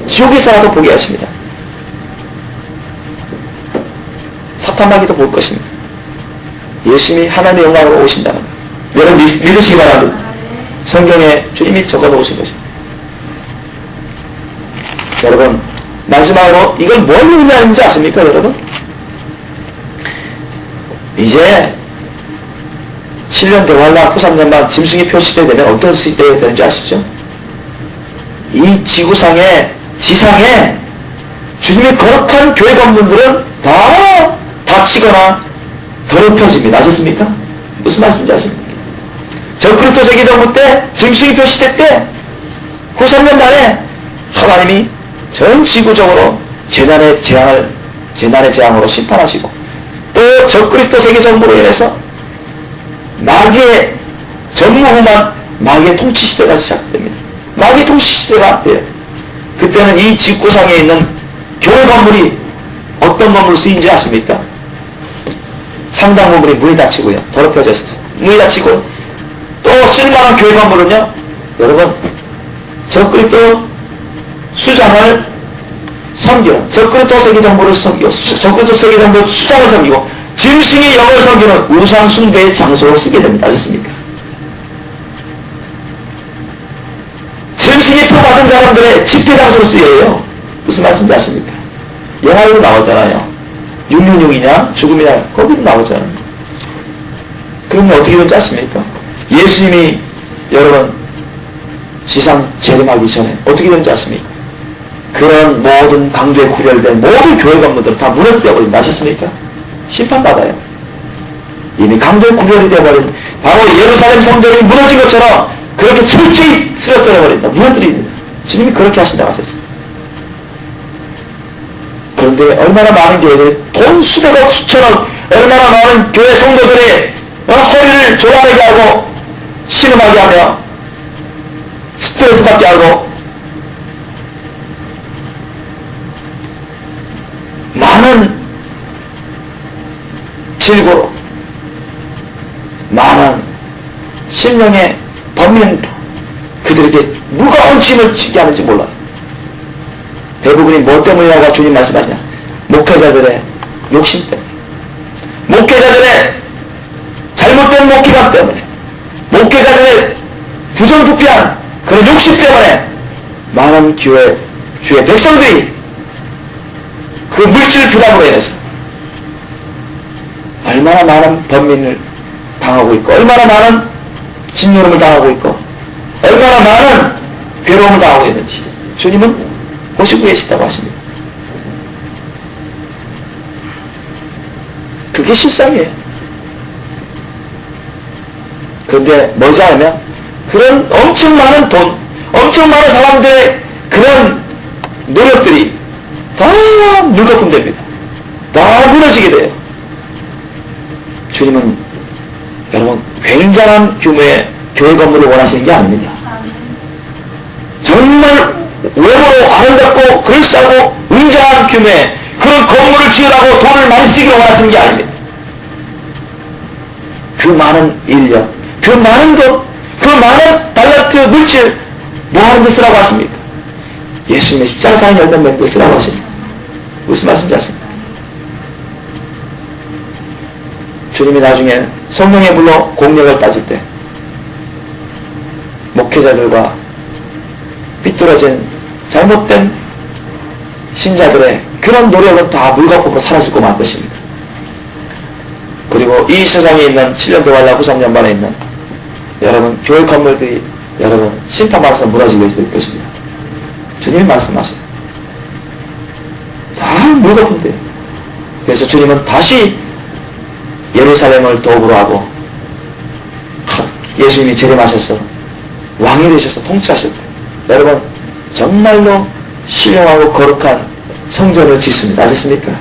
지옥에서라도 보게 하십니다. 사탄마귀도 볼 것입니다. 예수님이 하나님의 영광으로 오신다는 것. 여러분 믿으시기 바랍니다. 성경에 주님이 적어놓으신 것입니다. 여러분, 마지막으로 이건 뭘 의미하는지 아십니까, 여러분? 이제 7년 대환란 후 3년만 짐승이 표시되게 되면 어떤 시대가 되는지 아시죠? 이 지구상에, 지상에 주님의 거룩한 교회 건물들은 다 다치거나 더럽혀집니다. 아셨습니까? 무슨 말씀인지 아십니까? 저그리스도 세계정부 때, 짐승의 표시대 때, 후삼년 달에 하나님이 전 지구적으로 재난의 재앙으로 심판하시고, 또 적그리스도 세계정부로 인해서 마귀의 전무후무한 마귀의 통치 시대가 시작됩니다. 마귀의 통치 시대가 돼요. 그때는 이 지구상에 있는 교회 건물이 어떤 건물로 쓰인지 아십니까? 상당 부분이 문이 닫히고요. 더럽혀져 있어서 문이 닫히고, 또 쓸만한 교회 건물은요, 여러분, 적그리스도 수장을 섬기는, 적그리스도 세계정부를 섬기고, 적그리스도 세계정부 수장을 섬기고, 짐승의 영을 섬기는 우상 숭배의 장소로 쓰게 됩니다. 아셨습니까? 짐승의 표 받은 사람들의 집회 장소로 쓰여요. 무슨 말씀인지 아십니까? 영화에도 나오잖아요. 666이냐 죽음이냐 거기도 나오잖아요. 그러면 어떻게 된지 아십니까? 예수님이 여러분 지상 재림하기 전에 어떻게 된지 아십니까? 그런 모든 강도에 구별된 모든 교회 건물들은 다 무너뜨려 버린다. 아셨습니까? 심판받아요. 이미 강도에 구별이 되어버린 바로 예루살렘 성전이 무너진 것처럼 그렇게 철저히 쓰러뜨려 버린다. 무너뜨립니다. 주님이 그렇게 하신다고 하셨어요. 그런데 얼마나 많은 교회들이 돈 수백억 수천억, 얼마나 많은 교회 성도들이 허리를 조아리게 하고 신음하게 하며 스트레스 받게 하고 많은 질고로 많은 심령의 범민 그들에게 무거운 짐을 지게 하는지 몰라요. 대부분이 뭐 때문이라고 주님 말씀하시냐? 목회자들의 욕심 때문에, 목회자들의 잘못된 목회감 때문에, 목회자들의 부정부패한 그런 욕심 때문에 많은 주의 백성들이 그 물질 부담으로 인해서 얼마나 많은 범민을 당하고 있고, 얼마나 많은 진노름을 당하고 있고, 얼마나 많은 괴로움을 당하고 있는지 주님은 보시고 계시다고 하십니다. 그게 실상이에요. 그런데 머지않으면 그런 엄청 많은 돈, 엄청 많은 사람들의 그런 노력들이 다 물거품됩니다. 다 무너지게 돼요. 주님은 여러분 굉장한 규모의 교회 건물을 원하시는 게 아닙니다. 정말 외모로 아름답고 그럴싸하고 웅장한 규모의 그런 건물을 지으라고 돈을 많이 쓰기를 원하시는 게 아닙니다. 그 많은 인력, 그 많은 돈, 그 많은 달란트 물질 뭐 하는 데 쓰라고 하십니까? 예수님의 십자가상의 열매 맺는 데 쓰라고 하십니다. 무슨 말씀인지 아십니까? 주님이 나중에 성령의 불로 공력을 따질 때 목회자들과 삐뚤어진 잘못된 신자들의 그런 노력은 다 물거품으로 사라질 것만 것입니다. 그리고 이 세상에 있는 7년도 관라 후성연반에 있는 여러분 교회 건물들이 여러분 심판받아서 무너지게 될 것입니다. 주님이 말씀하세요. 다 물거품돼요. 그래서 주님은 다시 예루살렘을 도구로 하고 예수님이 재림하셔서 왕이 되셔서 통치하셨대. 여러분 정말로 신령하고 거룩한 성전을 짓습니다. 아셨습니까?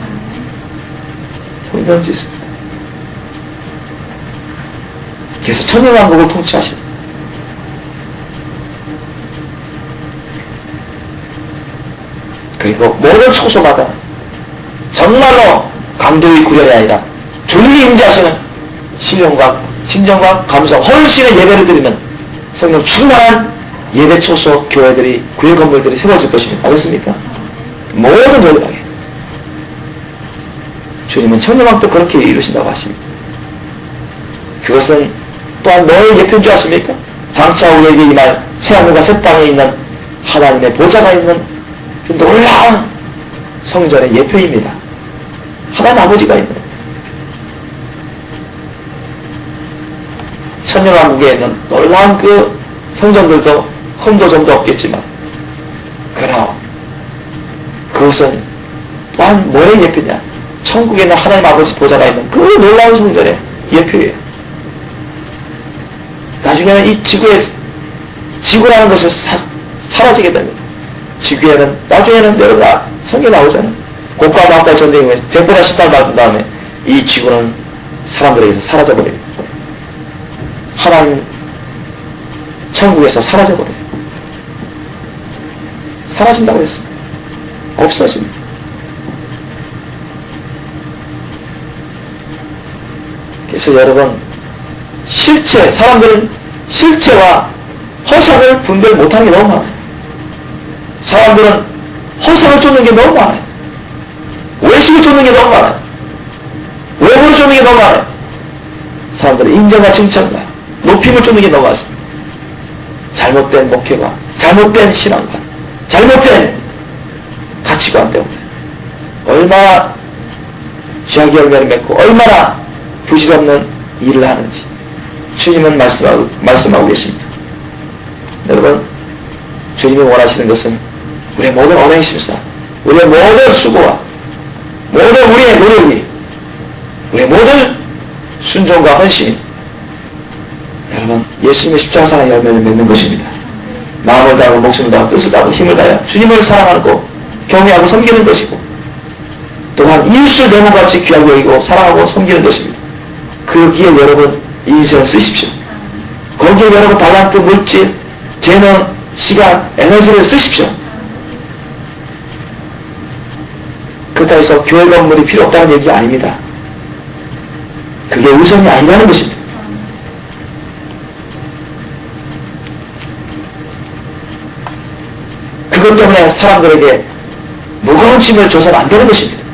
성전을 짓습니다. 그래서 천년왕국을 통치하십니다. 그리고 모든 초소마다 정말로 강도의 구별이 아니라 주님이 임재하시는 신령과 진정과 감성 헌신의 예배를 드리는 성령 충만한 예배 초소 교회들이 구회 건물들이 세워질 것입니다. 알겠습니까? 모든 열방에 주님은 천년왕도 그렇게 이루신다고 하십니다. 그것은 또한 뭐의 예표인 줄 아십니까? 장차 우리에게 임할 새하늘과 새 땅에 있는 하나님의 보좌가 있는 그 놀라운 성전의 예표입니다. 하나님 아버지가 있는 천년왕국에 있는 놀라운 그 성전들도 흠도 점도 없겠지만 그러나 그것은 또한 뭐의 예표냐? 천국에 있는 하나님 아버지 보좌가 있는 그 놀라운 성전의 예표예요. 나중에는 이 지구라는 것이 사라지게 됩니다. 지구에는 나중에는 여러분 성경에 나오잖아요. 곡과 막과의 전쟁이 후에 대보라 심판 받은 다음에 이 지구는 사람들에게서 사라져버려요. 하나님 천국에서 사라져버려요. 사라진다고 했어요. 없어집니다. 그래서 여러분 사람들은 실체와 허상을 분별 못하는 게 너무 많아요. 사람들은 허상을 쫓는 게 너무 많아요. 외식을 쫓는 게 너무 많아요. 외모를 쫓는 게 너무 많아요. 사람들은 인정과 칭찬과 높임을 쫓는 게 너무 많습니다. 잘못된 목회관, 잘못된 신앙관, 잘못된 가치관 때문에 얼마나 죄악의 열매를 맺고 얼마나 부질없는 일을 하는지 주님은 말씀하고 계십니다. 여러분, 주님이 원하시는 것은 우리의 모든 언행이 심사, 우리의 모든 수고와 모든 우리의 노력이, 우리의 모든 순종과 헌신이 여러분 예수님의 십자가상의 열매를 맺는 것입니다. 마음을 다하고 목숨을 다하고 뜻을 다하고 힘을 다하여 주님을 사랑하고 경외하고 섬기는 것이고, 또한 이웃을 내 몸같이 귀하게 여기고 사랑하고 섬기는 것입니다. 거기에 여러분 인생을 쓰십시오. 거기에 여러분 달란트, 물질, 재능, 시간, 에너지를 쓰십시오. 그렇다고 해서 교회 건물이 필요 없다는 얘기가 아닙니다. 그게 우선이 아니라는 것입니다. 그것 때문에 사람들에게 무거운 짐을 줘서는 안 되는 것입니다.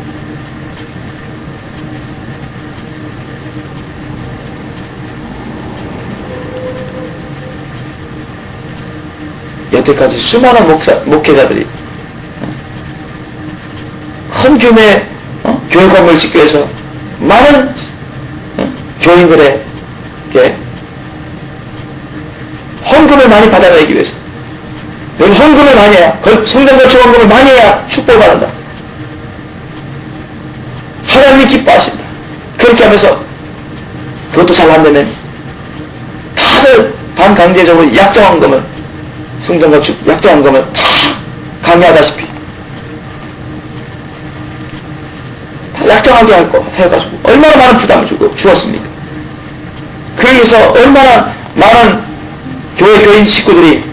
여태까지 수많은 목회자들이 큰 규모의 교회 건물을 짓기 위해서 많은 교인들에게 헌금을 많이 받아내기 위해서, 여기 헌금을 많이 해야, 성전 건축 헌금을 많이 해야 축복을 받는다. 하나님이 기뻐하신다. 그렇게 하면서 그것도 잘 안 되면 다들 반강제적으로 약정 헌금을, 성전 건축 약정 헌금을 다 강요하다시피 다 약정하게 해가지고 얼마나 많은 부담을 주었습니까? 그래서 얼마나 많은 교회 교인 식구들이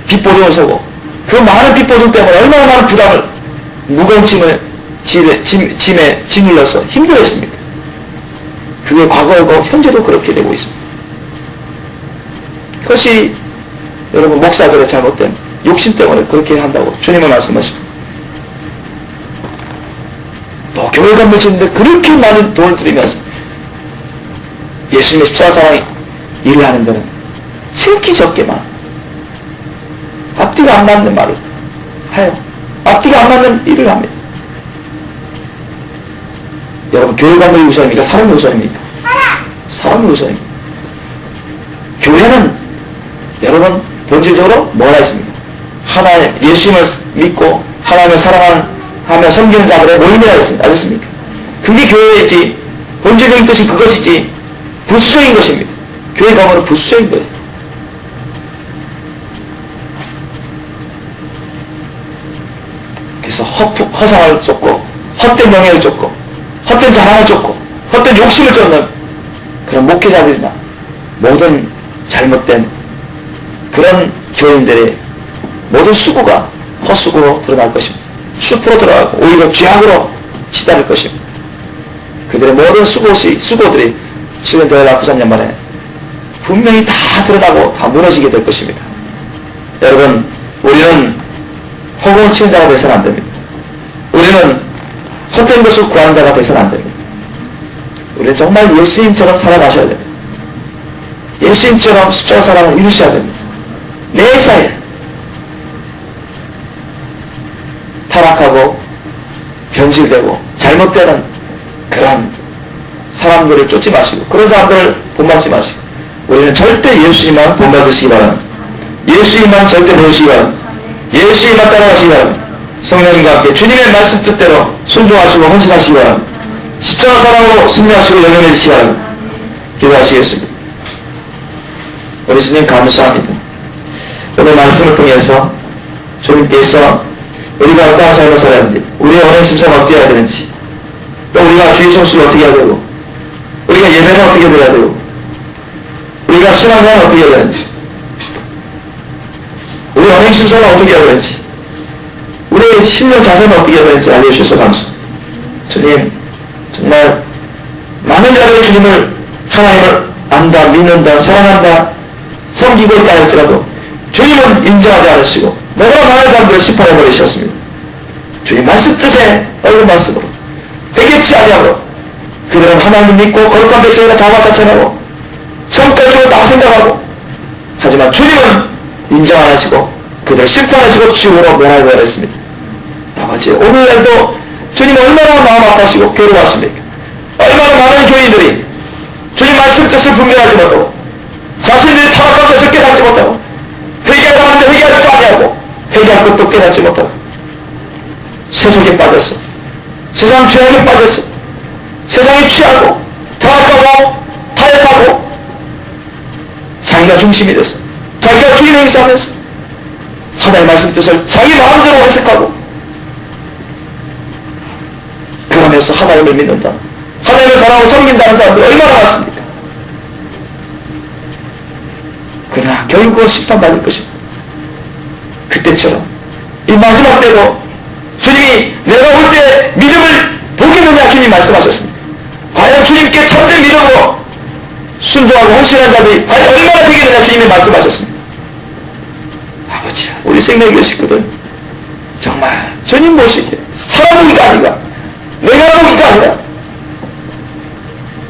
빚보증을 서고, 그 많은 빚보증 때문에 얼마나 많은 부담을, 무거운 짐에 짓눌러서 힘들었습니다. 그게 과거이고 현재도 그렇게 되고 있습니다. 그것이 여러분 목사들의 잘못된 욕심 때문에 그렇게 한다고 주님은 말씀하십니다. 또 교회 건물 짓는데 그렇게 많은 돈을 들이면서 예수님의 십자가상의 일을 하는 데는 지극히 적게만 앞뒤가 안 맞는 말을 해요. 앞뒤가 안 맞는 일을 합니다. 여러분, 교회 건물이 우선입니까? 사람이 우선입니까? 사람이 우선입니다. 교회는 여러분 본질적으로 뭐가 있습니까? 하나님, 예수님을 믿고 하나님을 사랑하며 섬기는 자들의 모임이라 있습니다. 아셨습니까? 그게 교회이지, 본질적인 뜻이 그것이지 부수적인 것입니다. 교회 건물은 부수적인 거예요. 그래서 허상을 쫓고 헛된 명예를 쫓고 헛된 자랑을 쫓고 헛된 욕심을 쫓는 그런 목회자들이나 모든 잘못된 그런 교인들의 모든 수고가 헛수고로 드러날 것입니다. 숲으로 들어가고 오히려 죄악으로 치달을 것입니다. 그들의 모든 수고들이 7년 대회가 93년 만에 분명히 다 드러나고 다 무너지게 될 것입니다. 여러분, 우리는 허공을 치는 자가 되서는 안 됩니다. 우리는 헛된 것을 구하는 자가 되서는 안 됩니다. 우리는 정말 예수님처럼 살아가셔야 됩니다. 예수님처럼 십자가 사랑을 이루셔야 됩니다. 매사에 타락하고 변질되고 잘못되는 그런 사람들을 쫓지 마시고 그런 사람들을 본받지 마시고 우리는 절대 예수님만 본받으시기 바랍니다. 예수님만 절대 모시기 바랍니다. 예수님을 따라가시기 바랍니다. 성령님과 함께 주님의 말씀 뜻대로 순종하시고 헌신하시기 바랍니다. 십자가 사랑으로 승리하시고 영원해지시기 바랍니다. 기도하시겠습니다. 우리 주님 감사합니다. 오늘 말씀을 통해서 주님께서 우리가 어떠한 삶을 살아야 하는지, 우리의 언행 심사가 어떻게 해야 되는지, 또 우리가 주의 성수를 어떻게 해야 되고, 우리가 예배는 어떻게 해야 되고, 우리가 신앙생활을 어떻게 해야 되는지, 우리 언행 심사는 어떻게 해야 되는지, 우리의 신령 자세는 어떻게 해야 되는지 알려주셔서 감사합니다. 주님, 정말 많은 자들이 주님을, 하나님을 안다, 믿는다, 사랑한다, 섬기고 있다 할지라도 주님은 인정하지 않으시고 너무나 많은 사람들을 심판해버리셨습니다. 주님 말씀 뜻에 얼른 말씀으로 회개치 아니하고 그들은 하나님 믿고 거룩한 백성이라 자화자찬하고 성깔적으로 나 생각하고, 하지만 주님은 인정 안 하시고 그들을 심판하시고 지옥으로 면하게 하셨습니다. 아버지, 오늘날도 주님 얼마나 마음 아파하시고 괴로워하십니까? 얼마나 많은 교인들이 주님 말씀 뜻을 분별하지 못하고 자신들이 타락한 것을 깨닫지 못하고 회개하자 하는데 회개하지도 아니하고 회개할 것도 깨닫지 못하고 세속에 빠졌어. 세상 죄악에 빠졌어. 세상에 취하고 타락하고 타협하고 자기가 중심이 됐어. 자기가 주인 행사하면서 하나님의 말씀 뜻을 자기 마음대로 해석하고 그러면서 하나님을 믿는다, 하나님을 사랑하고 섬긴다는 사람들 얼마나 많습니까? 그러나 결국은 심판받을 것입니다. 그때처럼 이 마지막 때도 주님이 내가 올 때 믿음을 보겠느냐 주님 말씀하셨습니다. 과연 주님께 참된 믿음으로 순종하고 헌신한 자들이 과연 얼마나 되겠느냐 주님이 말씀하셨습니다. 아버지, 우리 생명의 식구들 정말 주님 모시기에 사람 보기가 아니라 내가 보기가 아니라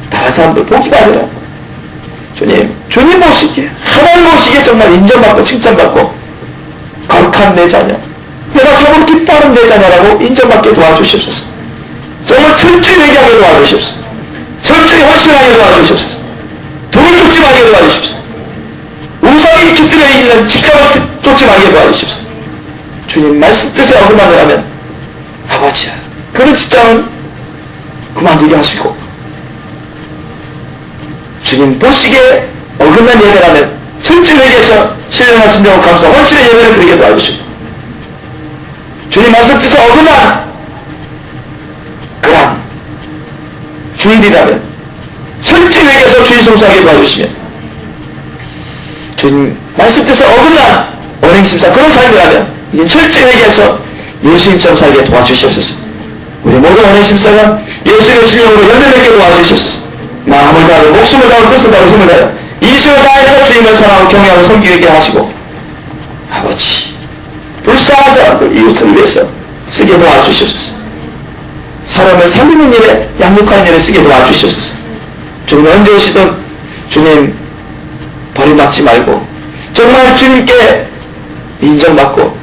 다른 사람들 보기가 아니라 주님 모시기에, 하나님 모시기에 정말 인정받고 칭찬받고 거룩한 내 자녀, 내가 저보다 기뻐하는 내 자녀라고 인정받게 도와주시옵소서. 정말 철저히 회개하게 도와주시옵소서. 철저히 헌신하게 도와주시옵소서. 돈을 쫓지 말게 도와주시옵소서. 우상이 깃들여 있는 직장을 쫓지 말게 도와주시옵소서. 주님 말씀 뜻에 어긋나면 아버지야, 그런 직장은 그만두게 하시고 주님 보시기에 어긋난 예배라면 철저히 회개해서 신령한 진정과 감사 헌신의 예배를 드리게 도와주시고, 주님 말씀 뜻에 어긋난 그런 주일이라면 철저히 회개해서 주일 성수하게 도와주시며, 주님 말씀 뜻에 어긋난 언행심사 그런 삶이라면 이제 철저히 회개해서 예수님처럼 살게 도와주시옵소서. 우리 모든 언행심사가 예수님의 신령으로 열매맺게 도와주시옵소서. 마음을 다하고 목숨을 다하고 뜻을 다하고 힘을 다하여 이승을 다해서 주님을 사랑하고 경외하고 섬기게 하시고, 아버지, 불쌍한 사람들 이웃을 위해서 쓰게 도와주시옵소서. 사람을 살리는 일에, 양육하는 일에 쓰게 도와주시옵소서. 주님 언제 오시든 주님 버림받지 말고 정말 주님께 인정받고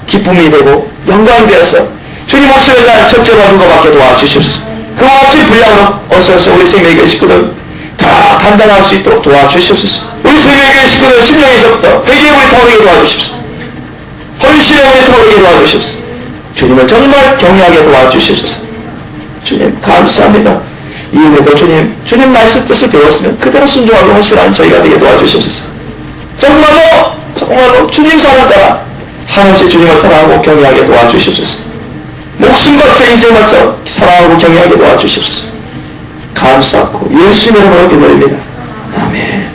기쁨이 되고 영광이 되어서 주님 오시는 날 첫째로 하는 것밖에 도와주시옵소서. 그와 같이 분량으로 어서서 우리 생명의 식구들 다 단장할 수 있도록 도와주시옵소서. 우리 생명의 식구들 심령에서부터 회개의 물이 타오르게 도와주시옵소서. 헌신의 물이 타오르게 도와주시옵소서. 주님을 정말 경외하게 도와주시옵소서. 주님 감사합니다. 이후에도 주님 말씀 뜻을 배웠으면 그대로 순종하고 헌신하는 저희가 되게 도와주시옵소서. 정말로 주님 사랑 따라 한없이 주님을 사랑하고 경외하게 도와주시옵소서. 목숨과 제 인생을 사랑하고 경외하게 도와주시옵소서. 감사하고 예수님의 이름으로 기도드립니다. 아멘.